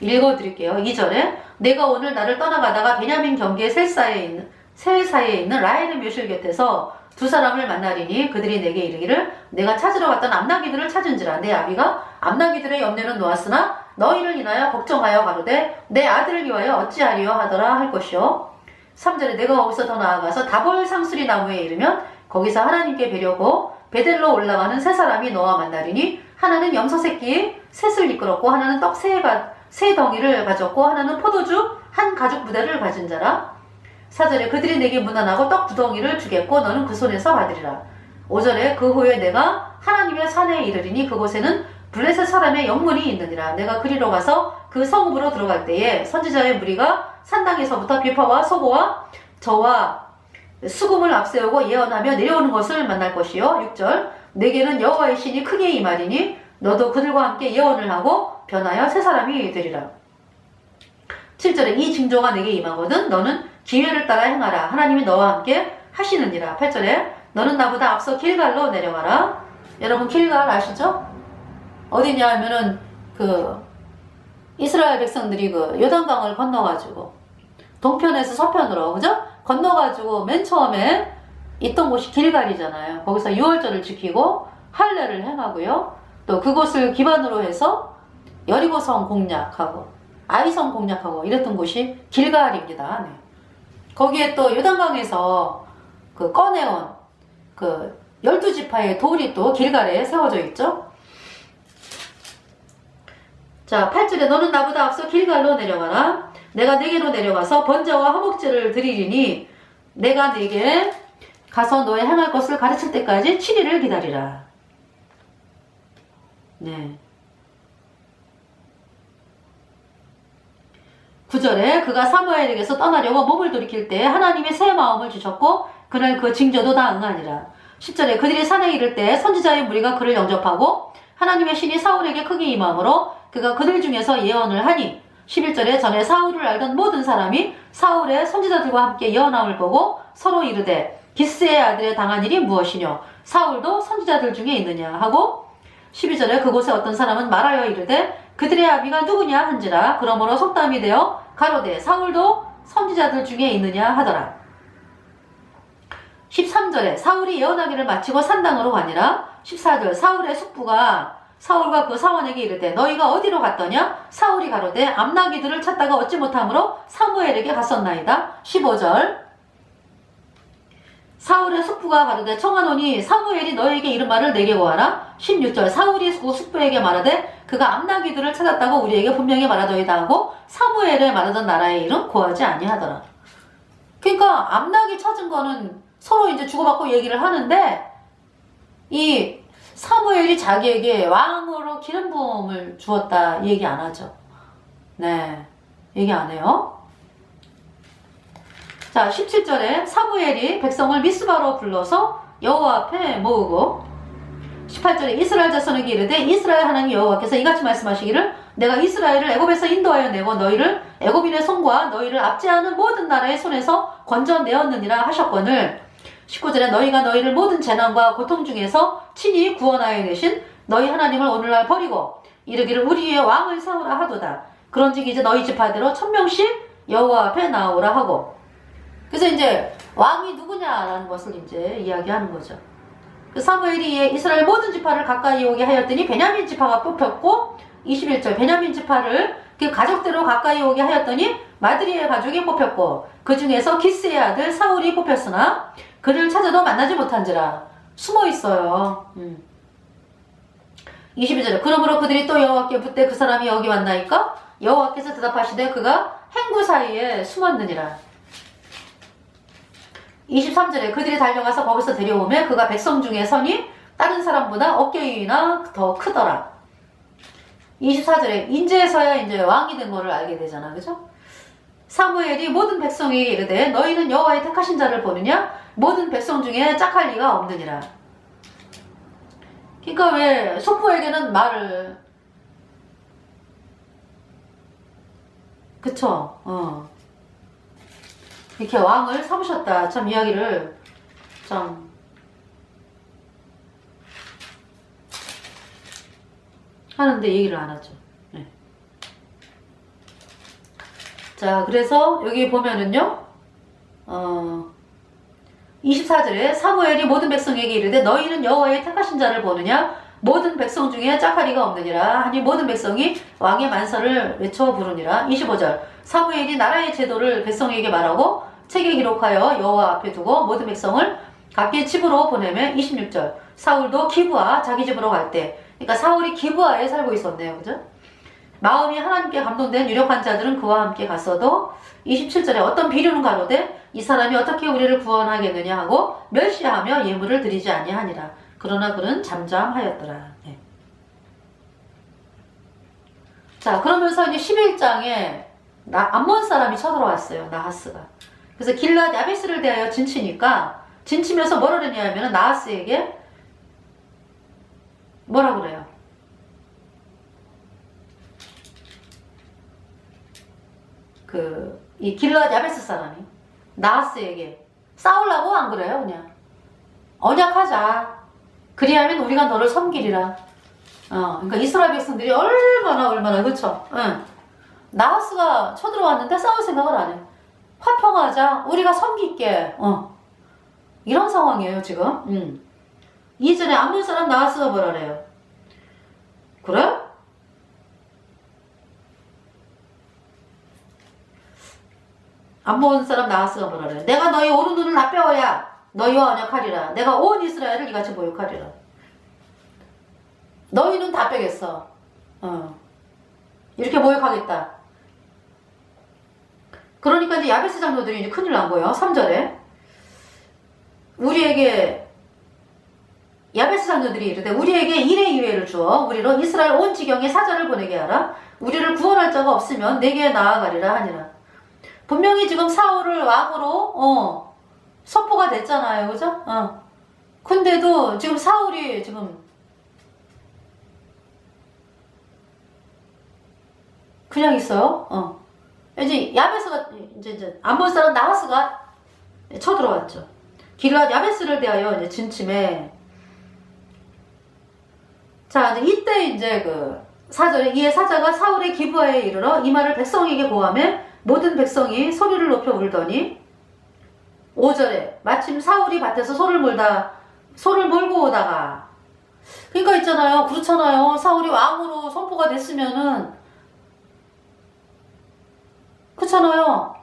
읽어드릴게요. 2절에 내가 오늘 나를 떠나가다가 베냐민 경계 셀 사이에 있는 라헬의 묘실 곁에서 두 사람을 만나리니 그들이 내게 이르기를 내가 찾으러 갔던 암나기들을 찾은지라. 내 아비가 암나기들의 염려는 놓았으나 너희를 인하여 걱정하여 가로되 내 아들을 위하여 어찌하리요 하더라 할 것이요. 3절에 내가 거기서 더 나아가서 다볼 상수리 나무에 이르면 거기서 하나님께 뵈려고 베델로 올라가는 세 사람이 너와 만나리니 하나는 염소 새끼 셋을 이끌었고 하나는 떡 세 덩이를 가졌고 하나는 포도주 한 가죽 부대를 가진 자라. 4절에 그들이 내게 문안하고 떡 2덩이를 주겠고 너는 그 손에서 받으리라. 5절에 그 후에 내가 하나님의 산에 이르리니 그곳에는 블레셋 사람의 영문이 있느니라. 내가 그리로 가서 그 성읍으로 들어갈 때에 선지자의 무리가 산당에서부터 비파와 소고와 저와 수금을 앞세우고 예언하며 내려오는 것을 만날 것이요. 6절 내게는 여호와의 신이 크게 임하리니 너도 그들과 함께 예언을 하고 변하여 새 사람이 되리라. 7절에 이 징조가 내게 임하거든 너는 기회를 따라 행하라. 하나님이 너와 함께 하시느니라. 8절에 너는 나보다 앞서 길갈로 내려가라. 여러분 길갈 아시죠? 어디냐 하면은 이스라엘 백성들이 요단강을 건너가지고 동편에서 서편으로 그죠? 건너가지고 맨 처음에 있던 곳이 길갈이잖아요. 거기서 유월절을 지키고 할례를 행하고요. 또 그곳을 기반으로 해서 여리고성 공략하고 아이성 공략하고 이랬던 곳이 길갈입니다. 네. 거기에 또 요단강에서 꺼내온 12지파의 돌이 또 길갈에 세워져 있죠. 자, 8절에 너는 나보다 앞서 길갈로 내려가라. 내가 네게로 내려가서 번제와 화목제를 드리리니 내가 네게 가서 너의 행할 것을 가르칠 때까지 7일을 기다리라. 네. 9절에 그가 사무엘에게서 떠나려고 몸을 돌이킬 때 하나님의 새 마음을 주셨고 그날 그 징조도 다 응하니라. 10절에 그들이 산에 이를 때 선지자의 무리가 그를 영접하고 하나님의 신이 사울에게 크게 임함으로 그가 그들 중에서 예언을 하니 11절에 전에 사울을 알던 모든 사람이 사울의 선지자들과 함께 예언함을 보고 서로 이르되 기스의 아들의 당한 일이 무엇이뇨 사울도 선지자들 중에 있느냐 하고 12절에 그곳에 어떤 사람은 말하여 이르되 그들의 아비가 누구냐 한지라. 그러므로 속담이 되어 가로되 사울도 선지자들 중에 있느냐 하더라. 13절에 사울이 예언하기를 마치고 산당으로 가니라. 14절 사울의 숙부가 사울과 그 사원에게 이르되 너희가 어디로 갔더냐? 사울이 가로되 암나기들을 찾다가 얻지 못하므로 사무엘에게 갔었나이다. 15절 사울의 숙부가 가로되 청하노니 사무엘이 너희에게 이른 말을 내게 고하라. 16절 사울이 그 숙부에게 말하되 그가 암나기들을 찾았다고 우리에게 분명히 말하더이다 하고 사무엘에 말하던 나라의 이름 고하지 아니하더라. 그러니까 암나기 찾은 거는 서로 이제 주고받고 얘기를 하는데 이 사무엘이 자기에게 왕으로 기름 부음을 주었다 얘기 안 하죠. 네, 얘기 안 해요. 자, 17절에 사무엘이 백성을 미스바로 불러서 여호와 앞에 모으고 18절에 이스라엘 자손에게 이르되 이스라엘 하나님 여호와께서 이같이 말씀하시기를 내가 이스라엘을 애굽에서 인도하여 내고 너희를 애굽인의 손과 너희를 압제하는 모든 나라의 손에서 건져내었느니라 하셨거늘 19절에 너희가 너희를 모든 재난과 고통 중에서 친히 구원하여 내신 너희 하나님을 오늘날 버리고 이르기를 우리 위에 왕을 세우라 하도다. 그런즉 이제 너희 지파대로 1000명씩 여호와 앞에 나오라 하고 그래서 이제 왕이 누구냐라는 것을 이제 이야기하는 거죠. 그 사무엘이 이스라엘 모든 지파를 가까이 오게 하였더니 베냐민 지파가 뽑혔고 21절 베냐민 지파를 그 가족대로 가까이 오게 하였더니 마드리의 가족이 뽑혔고 그 중에서 기스의 아들 사울이 뽑혔으나 그를 찾아도 만나지 못한지라 숨어 있어요. 22절에 그러므로 그들이 또 여호와께 묻되 그 사람이 여기 왔나이까? 여호와께서 대답하시되 그가 행구 사이에 숨었느니라. 23절에 그들이 달려가서 거기서 데려오매 그가 백성 중에 선이 다른 사람보다 어깨 위나 더 크더라. 24절에 인제에서야 이제 왕이 된 거를 알게 되잖아. 그죠? 사무엘이 모든 백성에게 이르되 너희는 여호와의 택하신 자를 보느냐? 모든 백성 중에 짝할 리가 없느니라. 그러니까 왜 숙부에게는 말을 그쵸? 이렇게 왕을 삼으셨다. 참 이야기를 참 하는데 얘기를 안 하죠. 네. 자, 그래서 여기 보면은요, 24절에 사무엘이 모든 백성에게 이르되 너희는 여호와의 택하신 자를 보느냐? 모든 백성 중에 짝하리가 없느니라 하니 모든 백성이 왕의 만설을 외쳐 부르니라. 25절 사무엘이 나라의 제도를 백성에게 말하고 책에 기록하여 여호와 앞에 두고 모든 백성을 각기 집으로 보내매 26절 사울도 기브아 자기 집으로 갈 때 그러니까 사울이 기브아에 살고 있었네요. 그죠? 마음이 하나님께 감동된 유력한 자들은 그와 함께 갔어도 27절에 어떤 비류는 가로되 이 사람이 어떻게 우리를 구원하겠느냐 하고 멸시하며 예물을 드리지 아니하니라. 그러나 그는 잠잠하였더라. 네. 자, 그러면서 이제 11장에 암몬 사람이 쳐들어왔어요. 나하스가. 그래서 길앗 야베스를 대하여 진치니까 진치면서 뭐라 그러냐면 나하스에게 뭐라 그래요? 이 길앗 야베스 사람이 나하스에게 싸우려고 안 그래요? 그냥 언약하자. 그리하면 우리가 너를 섬기리라. 그러니까 이스라엘 백성들이 얼마나 그쵸? 응. 나하스가 쳐들어왔는데 싸울 생각을 안 해. 화평하자. 우리가 섬길게. 이런 상황이에요 지금. 이전에 암몬 사람 나하스가 뭐라 그래요? 그래? 암몬 사람 나하스가 뭐라 그래? 내가 너희 오른 눈을 다 빼어야 너희와 언약하리라. 내가 온 이스라엘을 이같이 모욕하리라. 너희는 다 빼겠어. 이렇게 모욕하겠다. 그러니까 이제 야베스 장로들이 이제 큰일 난 거예요. 3절에 우리에게 야베스 장로들이 이르되 우리에게 1의 2회를 주어 우리로 이스라엘 온 지경에 사자를 보내게 하라. 우리를 구원할 자가 없으면 내게 나아가리라 하니라. 분명히 지금 사울을 왕으로 선포가 됐잖아요. 그죠? 근데도 지금 사울이 지금 그냥 있어요. 이제 야베스가 이제 암몬 사람 나하스가 쳐들어왔죠. 길앗 야베스를 대하여 이제 진침해. 자, 이제 이때 이제 그 4절에 이에 사자가 사울의 기브아에 이르러 이 말을 백성에게 고하매 모든 백성이 소리를 높여 울더니 5절에 마침 사울이 밭에서 소를 몰고 오다가, 그러니까 있잖아요. 그렇잖아요. 사울이 왕으로 선포가 됐으면은, 그렇잖아요.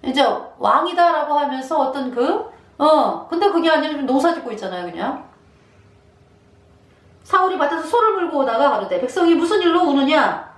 이제 왕이다라고 하면서 어떤 근데 그게 아니라 농사 짓고 있잖아요, 그냥. 사울이 밭에서 소를 몰고 오다가 가로되 백성이 무슨 일로 우느냐?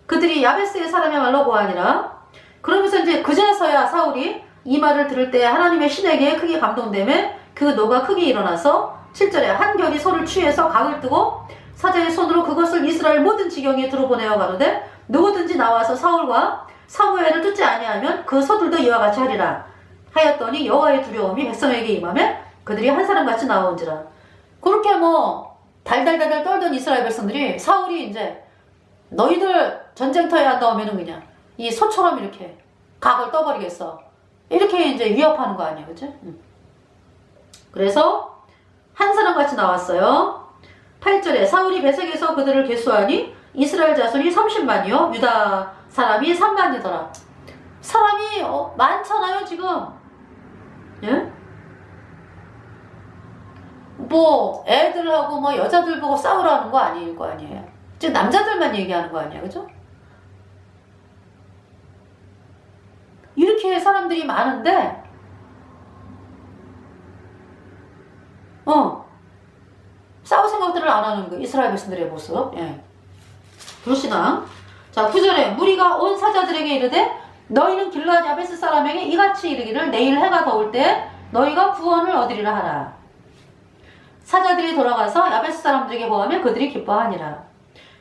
그들이 야베스의 사람이야말로 고하니라. 그러면서 이제 그제서야 사울이 이 말을 들을 때 하나님의 신에게 크게 감동되매 그 노가 크게 일어나서 7절에 한결이 소를 취해서 각을 뜨고 사자의 손으로 그것을 이스라엘 모든 지경에 들어보내어 가로되 누구든지 나와서 사울과 사무엘을 쫓지 아니하면 그 소들도 이와 같이 하리라 하였더니 여호와의 두려움이 백성에게 임하며 그들이 한 사람같이 나온지라. 그렇게 달달달달 떨던 이스라엘 백성들이 사울이 이제 너희들 전쟁터에 안 나오면은 그냥 이 소처럼 이렇게 각을 떠버리겠어. 이렇게 이제 위협하는 거 아니야, 그치? 그래서 한 사람같이 나왔어요. 8절에 사울이 베색에서 그들을 계수하니 이스라엘 자손이 30만이요 유다 사람이 3만이더라. 사람이 많잖아요 지금. 예? 애들하고 여자들 보고 싸우라는 거 아닐 거 아니에요. 지금 남자들만 얘기하는 거 아니야, 그죠? 이렇게 사람들이 많은데 싸울 생각들을 안 하는 거 이스라엘 백성들의 모습. 예. 불신앙. 자, 9절에 무리가 온 사자들에게 이르되 너희는 길르앗 야베스 사람에게 이같이 이르기를 내일 해가 더울 때 너희가 구원을 얻으리라 하라. 사자들이 돌아가서 야베스 사람들에게 보하며 그들이 기뻐하니라.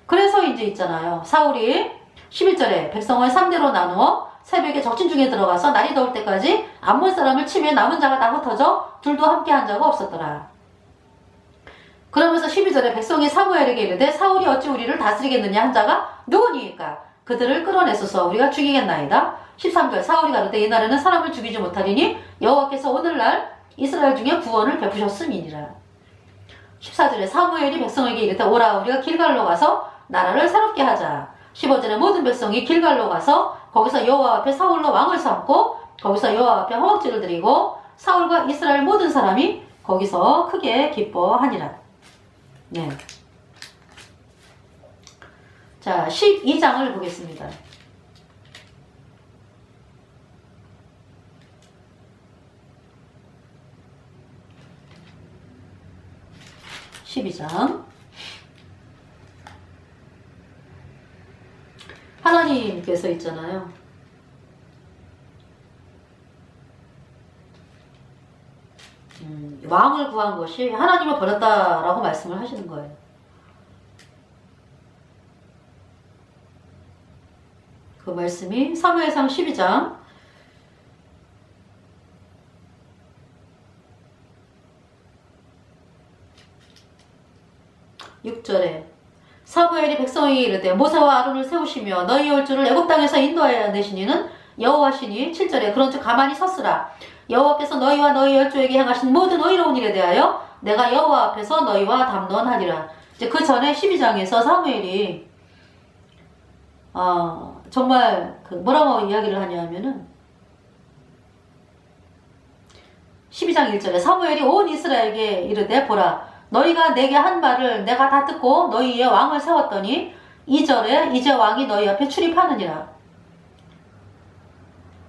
그래서 이제 있잖아요. 사울이 11절에 백성을 3대로 나누어 새벽에 적진 중에 들어가서 날이 더울 때까지 암몬 사람을 치며 남은 자가 다 흩어져 둘도 함께 한 자가 없었더라. 그러면서 12절에 백성이 사무엘에게 이르되 사울이 어찌 우리를 다스리겠느냐 한 자가 누구니까 그들을 끌어내소서 우리가 죽이겠나이다. 13절 사울이 가로되 이날에는 사람을 죽이지 못하리니 여호와께서 오늘날 이스라엘 중에 구원을 베푸셨음이니라. 14절에 사무엘이 백성에게 이르되 오라 우리가 길갈로 가서 나라를 새롭게 하자. 15절에 모든 백성이 길갈로 가서 거기서 여호와 앞에 사울로 왕을 삼고 거기서 여호와 앞에 허벅지를 드리고 사울과 이스라엘 모든 사람이 거기서 크게 기뻐하니라. 네. 자, 12장을 보겠습니다. 하나님께서 있잖아요. 왕을 구한 것이 하나님을 버렸다라고 말씀을 하시는 거예요. 그 말씀이 사무엘상 12장 6절에 사무엘이 백성에게 이르되 모세와 아론을 세우시며 너희 열조를 애굽 땅에서 인도하여 내시니는 여호와시니 7절에 그런즉 가만히 섰으라. 여호와께서 너희와 너희 열조에게 행하신 모든 의로운 일에 대하여 내가 여호와 앞에서 너희와 담론하리라. 이제 그 전에 12장에서 사무엘이 정말 뭐라고 이야기를 하냐면은 12장 1절에 사무엘이 온 이스라엘에게 이르되 보라 너희가 내게 한 말을 내가 다 듣고 너희의 왕을 세웠더니 2절에 이제 왕이 너희 앞에 출입하느니라.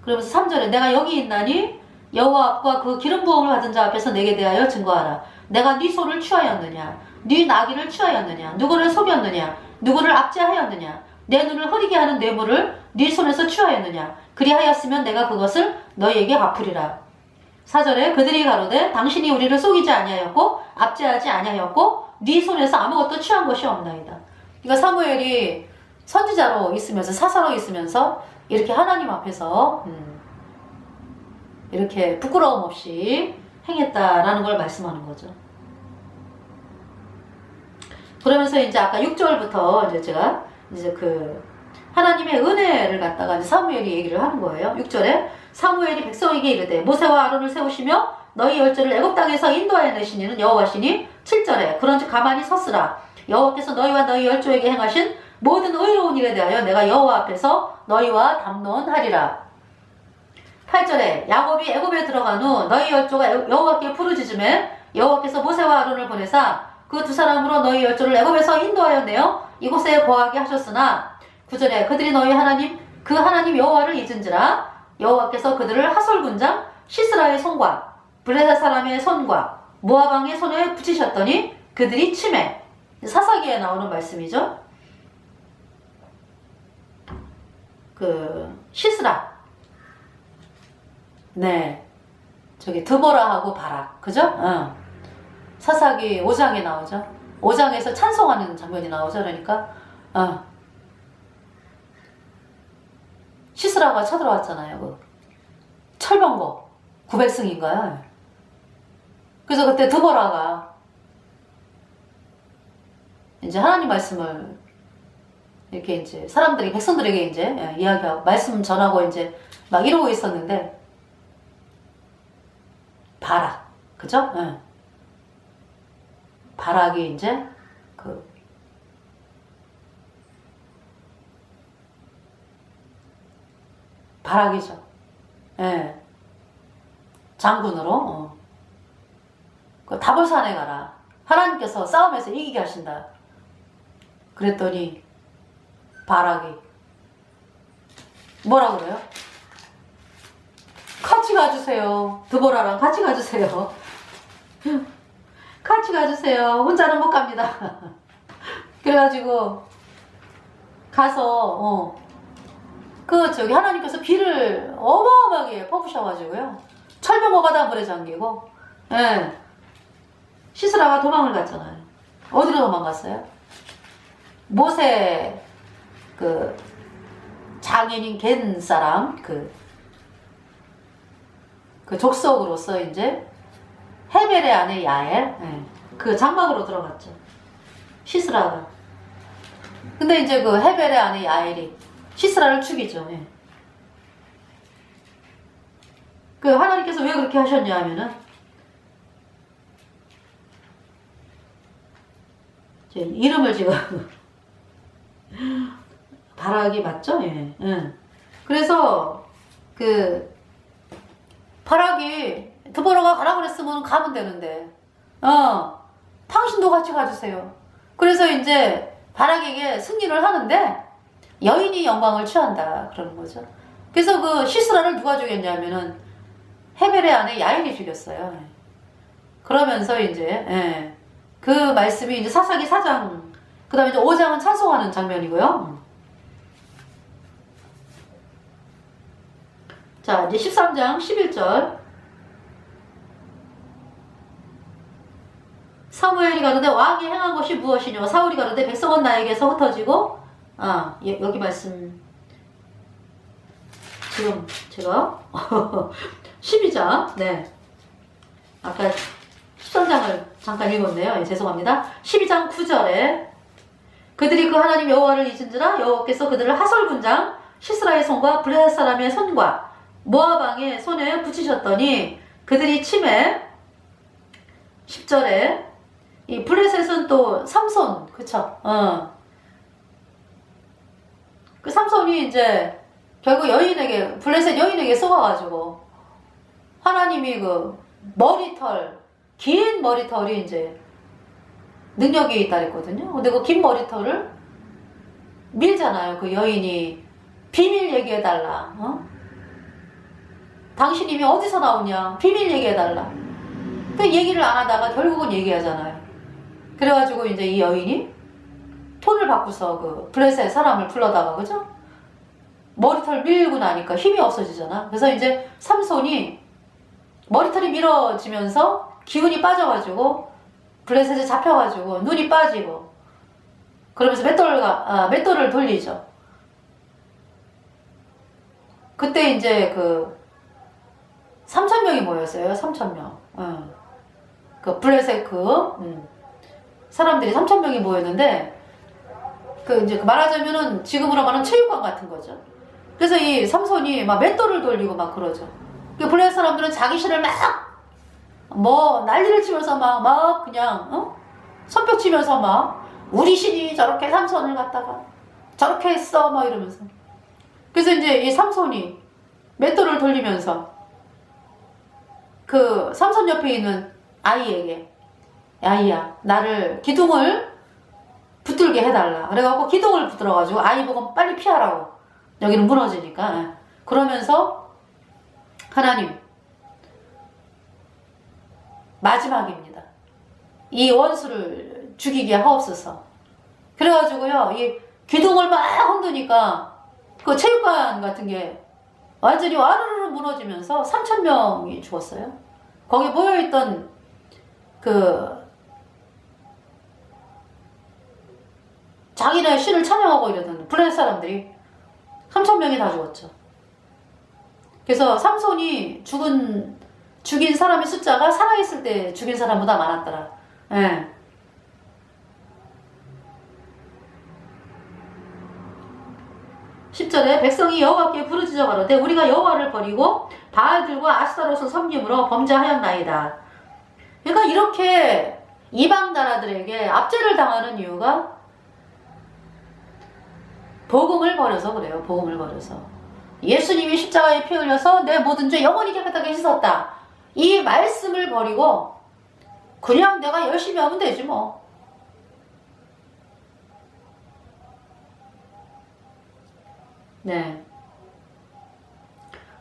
그러면서 3절에 내가 여기 있나니 여호와 앞과 그 기름 부음을 받은 자 앞에서 내게 대하여 증거하라. 내가 네 소를 취하였느냐 네 나귀를 취하였느냐 누구를 속였느냐 누구를 압제하였느냐 내 눈을 흐리게 하는 뇌물을 네 손에서 취하였느냐 그리하였으면 내가 그것을 너희에게 갚으리라. 4절에 그들이 가로되 당신이 우리를 속이지 아니하였고 압제하지 아니하였고 네 손에서 아무것도 취한 것이 없나이다. 그러니까 사무엘이 선지자로 있으면서 사사로 있으면서 이렇게 하나님 앞에서 이렇게 부끄러움 없이 행했다라는 걸 말씀하는 거죠. 그러면서 이제 아까 6절부터 이제 제가 이제 하나님의 은혜를 갖다가 이제 사무엘이 얘기를 하는 거예요. 6절에 사무엘이 백성에게 이르되 모세와 아론을 세우시며 너희 열조를 애굽 땅에서 인도하여 내시니는 여호와시니 7절에 그런즉 가만히 섰으라. 여호와께서 너희와 너희 열조에게 행하신 모든 의로운 일에 대하여 내가 여호와 앞에서 너희와 담론하리라. 8절에 야곱이 애굽에 들어간 후 너희 열조가 여호와께 부르짖음에 여호와께서 모세와 아론을 보내사 그 두 사람으로 너희 열조를 애굽에서 인도하였네요. 이곳에 거하게 하셨으나 9절에 그들이 너희 하나님 그 하나님 여호와를 잊은지라 여호와께서 그들을 하솔 군장 시스라의 손과 블레셋 사람의 손과 모압 왕의 손에 붙이셨더니 그들이 치매. 사사기에 나오는 말씀이죠. 그 시스라. 네. 저기 드보라하고 바락. 그죠? 사사기 5장에 나오죠. 5장에서 찬송하는 장면이 나오죠. 그러니까 시스라가 쳐들어왔잖아요. 그 철병거 900승인가요? 그래서 그때 드보라가 이제 하나님 말씀을 이렇게 이제 사람들이 백성들에게 이제 이야기하고 말씀 전하고 이제 막 이러고 있었는데 바락, 그죠? 바락이 이제 그 바락이죠. 장군으로 그 다볼산에 가라. 하나님께서 싸움에서 이기게 하신다. 그랬더니 바락이 뭐라 그래요? 같이 가주세요. 드보라랑 같이 가주세요. 같이 가주세요. 혼자는 못 갑니다. 그래가지고 가서 그 저기 하나님께서 비를 어마어마하게 퍼부셔가지고요. 철병거가 다 물에 잠기고 시스라가 도망을 갔잖아요. 어디로 도망갔어요? 모세 그 장인인 겐 사람 그 족속으로서 이제 헤벨의 아내 야엘 그 장막으로 들어갔죠. 시스라가. 근데 이제 그 헤벨의 아내 야엘이 시스라를 죽이죠. 그 하나님께서 왜 그렇게 하셨냐 하면은 제 이름을 지금 바락이 맞죠? 그래서 그 바락이 드보라가 가라 그랬으면 가면 되는데 당신도 같이 가주세요. 그래서 이제 바락에게 승리를 하는데 여인이 영광을 취한다 그러는 거죠. 그래서 그 시스라를 누가 죽였냐면은 헤벨의 아내 야엘이 죽였어요. 그러면서 이제 그 말씀이 이제 사사기 4장 그 다음에 이제 5장은 찬송하는 장면이고요. 자 이제 13장 11절 사무엘이 가로되 왕이 행한 것이 무엇이뇨 사울이 가로되 백성은 나에게서 흩어지고 여기 말씀 지금 제가 12장 네 아까 13장을 잠깐 읽었네요. 죄송합니다. 12장 9절에 그들이 그 하나님 여호와를 잊은지라 여호와께서 그들을 하솔 군장 시스라의 손과 블레셋 사람의 손과 모압 왕의 손에 붙이셨더니 그들이 치매. 10절에 이 블레셋은 또 삼손 그쵸? 그 삼손이 이제 결국 여인에게 블레셋 여인에게 속아가지고 하나님이 그 머리털 긴 머리털이 이제 능력이 있다 그랬거든요. 근데 그 긴 머리털을 밀잖아요. 그 여인이 비밀 얘기해달라. 당신 이미 어디서 나오냐? 비밀 얘기해달라. 그 얘기를 안 하다가 결국은 얘기하잖아요. 그래가지고 이제 이 여인이 톤을 바꾸서 그 블레셋 사람을 불러다가 그죠? 머리털 밀고 나니까 힘이 없어지잖아. 그래서 이제 삼손이 머리털이 밀어지면서 기운이 빠져가지고 블레셋에 잡혀가지고 눈이 빠지고 그러면서 맷돌을 돌리죠. 그때 이제 그 3,000명이 모였어요. 3,000명. 그 블레셋 사람들이 3,000명이 모였는데 그 이제 말하자면은 지금으로 말하는 체육관 같은 거죠. 그래서 이 삼손이 막 맷돌을 돌리고 막 그러죠. 그 블레셋 사람들은 자기 신을 막 난리를 치면서 막 그냥 손뼉 치면서 막 우리 신이 저렇게 삼손을 갖다가 저렇게 했어 막 이러면서. 그래서 이제 이 삼손이 맷돌을 돌리면서 그 삼손 옆에 있는 아이에게, 아이야, 나를 기둥을 붙들게 해달라. 그래갖고 기둥을 붙들어가지고 아이 보고 빨리 피하라고. 여기는 무너지니까. 그러면서 하나님, 마지막입니다. 이 원수를 죽이게 하옵소서. 그래가지고요, 이 기둥을 막 흔드니까 그 체육관 같은 게 완전히 와르르 무너지면서 3,000명이 죽었어요. 거기 모여있던 그 자기네 신을 찬양하고 이러던 블레셋 사람들이 3,000명이 다 죽었죠. 그래서 삼손이 죽인 사람의 숫자가 살아있을 때 죽인 사람보다 많았더라. 예. (10절에) 백성이 여호와께 부르짖어 가로되 우리가 여호와를 버리고 바알들과 아스타롯을 섬김으로 범죄하였나이다. 그러니까 이렇게 이방 나라들에게 압제를 당하는 이유가 복음을 버려서 그래요. 복음을 버려서. 예수님이 십자가에 피 흘려서 내 모든 죄 영원히 깨끗하게 씻었다. 이 말씀을 버리고 그냥 내가 열심히 하면 되지 뭐. 네.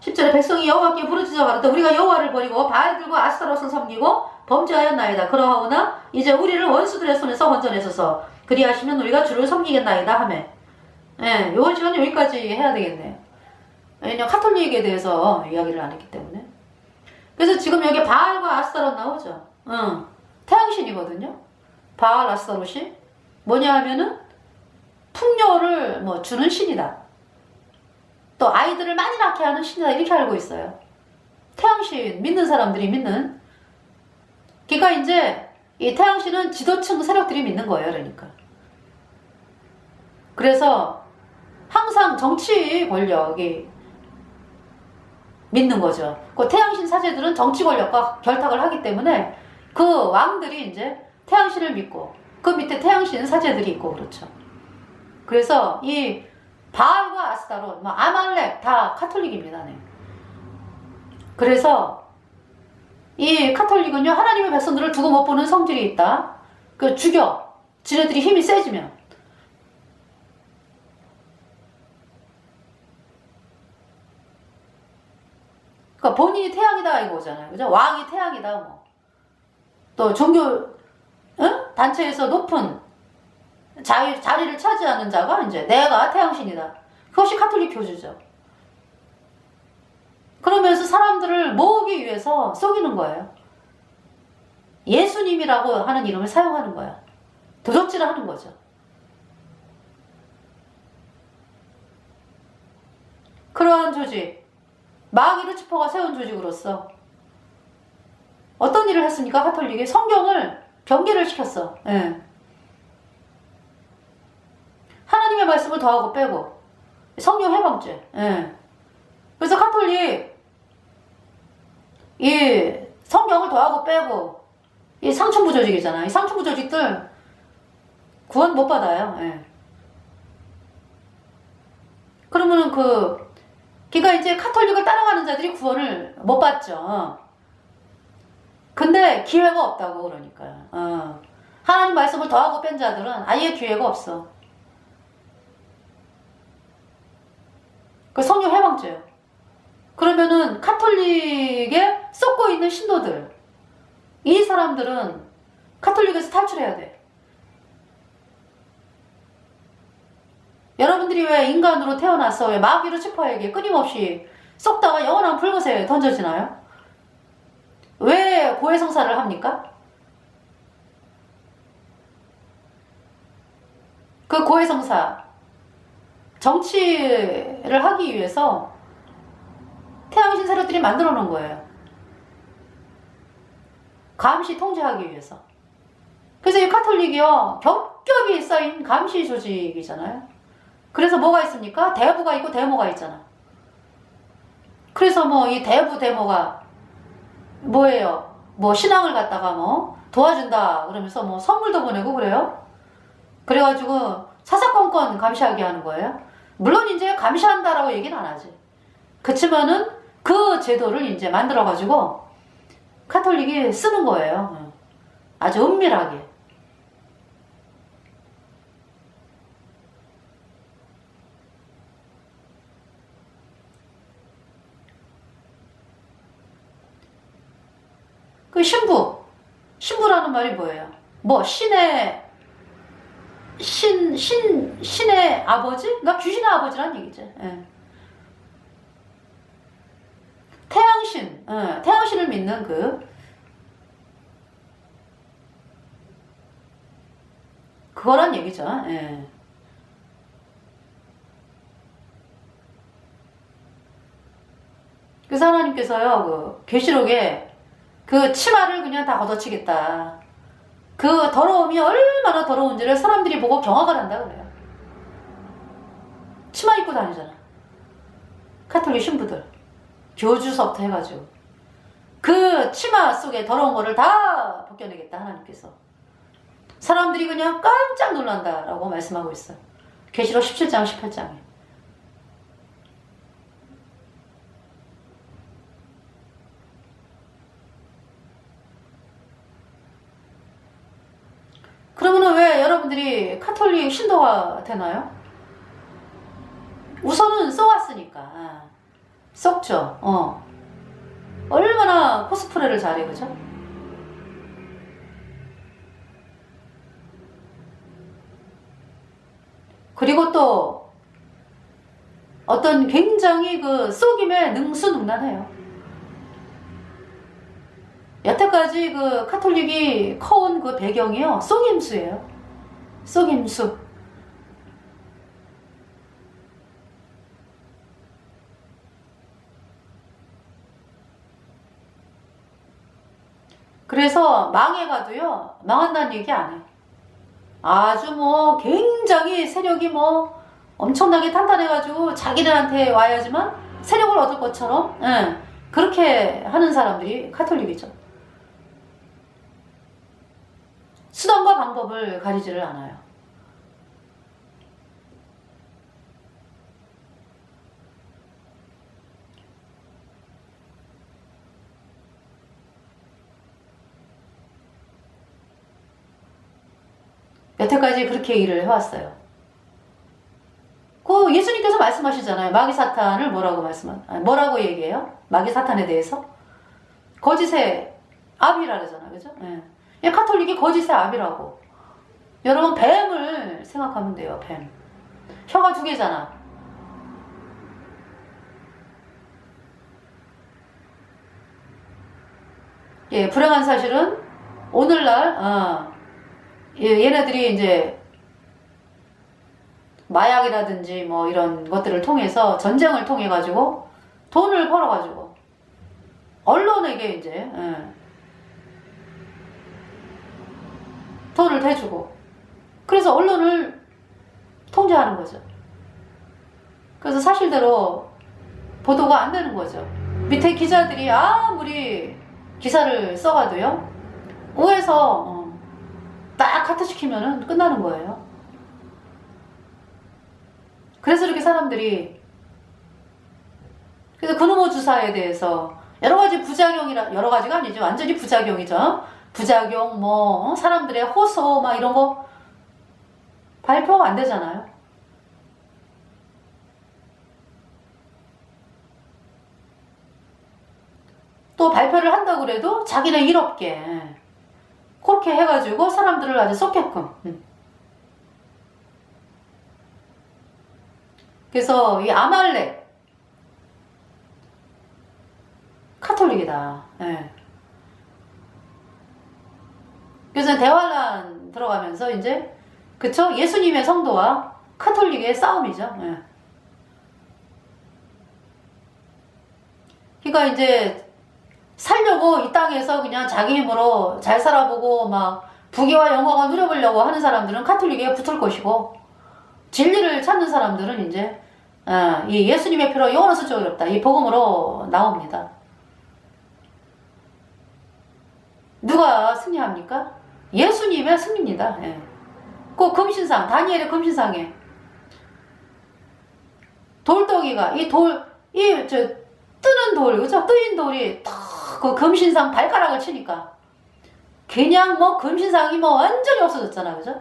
10절에 백성이 여호와께 부르짖어 가로되 우리가 여호와를 버리고 바알들과 아스타롯을 섬기고 범죄하였나이다. 그러하오나 이제 우리를 원수들의 손에서 건져내소서. 그리하시면 우리가 주를 섬기겠나이다 하매. 예, 이번 시간은 여기까지 해야 되겠네요. 왜냐면 카톨릭에 대해서 이야기를 안 했기 때문에. 그래서 지금 여기 바알과 아스타롯 나오죠. 태양신이거든요. 바알 아스타롯이 뭐냐 하면은 풍요를 뭐 주는 신이다. 또 아이들을 많이 낳게 하는 신이다. 이렇게 알고 있어요. 태양신 믿는 사람들이 믿는. 그러니까 이제 이 태양신은 지도층 세력들이 믿는 거예요. 그러니까. 그래서 항상 정치 권력이 믿는 거죠. 그 태양신 사제들은 정치 권력과 결탁을 하기 때문에 그 왕들이 이제 태양신을 믿고 그 밑에 태양신 사제들이 있고 그렇죠. 그래서 이 바알과 아스타롯, 아말렉 다 카톨릭입니다. 네. 그래서 이 카톨릭은요 하나님의 백성들을 두고 못 보는 성질이 있다. 그 죽여. 지네들이 힘이 세지면. 그러니까 본인이 태양이다 이거 오잖아요. 그죠? 왕이 태양이다 뭐. 또 종교 단체에서 높은 자리를 차지하는 자가 이제 내가 태양신이다. 그것이 카톨릭 교주죠. 그러면서 사람들을 모으기 위해서 속이는 거예요. 예수님이라고 하는 이름을 사용하는 거야. 도적질을 하는 거죠. 그러한 조직, 마귀 루치퍼가 세운 조직으로서 어떤 일을 했습니까? 카톨릭이 성경을 변개를 시켰어. 예. 하나님의 말씀을 더하고 빼고 성령 해방죄. 예. 그래서 카톨릭 이 성경을 더하고 빼고 이 상층부 조직이잖아요. 이 상층부 조직들 구원 못 받아요. 예. 그러면은 그러니까 이제 카톨릭을 따라가는 자들이 구원을 못 받죠. 근데 기회가 없다고 그러니까요. 하나님 말씀을 더하고 뺀 자들은 아예 기회가 없어. 그 성령 해방죄요. 그러면은 카톨릭에 썩고 있는 신도들, 이 사람들은 카톨릭에서 탈출해야 돼. 여러분들이 왜 인간으로 태어나서 왜 마귀 루치퍼에게 끊임없이 썩다가 영원한 불못에 던져지나요? 왜 고해성사를 합니까? 그 고해성사, 정치를 하기 위해서 태양신 세력들이 만들어 놓은 거예요. 감시 통제하기 위해서. 그래서 이 카톨릭이요, 겹겹이 쌓인 감시 조직이잖아요. 그래서 뭐가 있습니까? 대부가 있고 데모가 있잖아. 그래서 뭐 이 대부 데모가 뭐예요? 뭐 신앙을 갖다가 뭐 도와준다 그러면서 뭐 선물도 보내고 그래요. 그래가지고 사사건건 감시하게 하는 거예요. 물론 이제 감시한다라고 얘기는 안 하지. 그치만은 그 제도를 이제 만들어가지고 카톨릭이 쓰는 거예요. 아주 은밀하게. 그 신부라는 말이 뭐예요? 뭐 신의 아버지? 그러니까 귀신의 아버지란 얘기죠. 예. 태양신을 믿는 그거란 얘기죠. 예. 그래서 하나님께서요, 계시록에 그 치마를 그냥 다 걷어치겠다. 그 더러움이 얼마나 더러운지를 사람들이 보고 경악을 한다 그래요. 치마 입고 다니잖아. 카톨릭 신부들. 교주서부터 해가지고. 그 치마 속에 더러운 거를 다 벗겨내겠다 하나님께서. 사람들이 그냥 깜짝 놀란다라고 말씀하고 있어요. 계시록 17장 18장에. 그러면 왜 여러분들이 카톨릭 신도가 되나요? 우선은 써왔으니까. 썩죠. 얼마나 코스프레를 잘해, 그죠? 그리고 또 어떤 굉장히 속임에 능수능란해요. 여태까지 카톨릭이 커온 그 배경이요, 속임수예요. 속임수. 그래서 망해가도요, 망한다는 얘기 안 해요. 아주 굉장히 세력이 엄청나게 탄탄해가지고 자기들한테 와야지만 세력을 얻을 것처럼, 그렇게 하는 사람들이 카톨릭이죠. 수단과 방법을 가리지를 않아요. 여태까지 그렇게 일을 해왔어요. 예수님께서 말씀하시잖아요. 마귀 사탄을 뭐라고 얘기해요? 마귀 사탄에 대해서? 거짓의 아비라 그러잖아요. 그죠? 예. 카톨릭이 거짓의 아비라고. 여러분, 뱀을 생각하면 돼요. 뱀. 혀가 2개잖아. 예, 불행한 사실은 오늘날 얘네들이 이제 마약이라든지 이런 것들을 통해서 전쟁을 통해 가지고 돈을 벌어 가지고 언론에게 이제 돈을 대주고, 그래서 언론을 통제하는 거죠. 그래서 사실대로 보도가 안 되는 거죠. 밑에 기자들이 아무리 기사를 써가도요, 위에서 딱 카트시키면은 끝나는 거예요. 그래서 이렇게 사람들이, 그래서 그노모 주사에 대해서 여러 가지 여러 가지가 아니죠. 완전히 부작용이죠. 부작용, 사람들의 호소, 이런 거 발표가 안 되잖아요. 또 발표를 한다고 그래도 자기네 일 없게 그렇게 해가지고 사람들을 아주 쏟게끔. 그래서 이 아말렉 카톨릭이다. 예. 그래서 대환란 들어가면서 이제, 그쵸? 예수님의 성도와 카톨릭의 싸움이죠. 예. 그러니까 이제 살려고 이 땅에서 그냥 자기 힘으로 잘 살아보고 부귀와 영광을 누려보려고 하는 사람들은 카톨릭에 붙을 것이고, 진리를 찾는 사람들은 이제 이 예수님의 피로 영원한 수적이 어렵다, 이 복음으로 나옵니다. 누가 승리합니까? 예수님의 승리입니다. 예. 그 금신상, 다니엘의 금신상에 돌덩이가, 이 저 뜨는 돌, 그죠? 뜨인 돌이 탁 그 금신상 발가락을 치니까 그냥 뭐 금신상이 뭐 완전히 없어졌잖아, 그죠?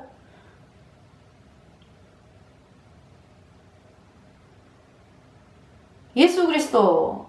예수 그리스도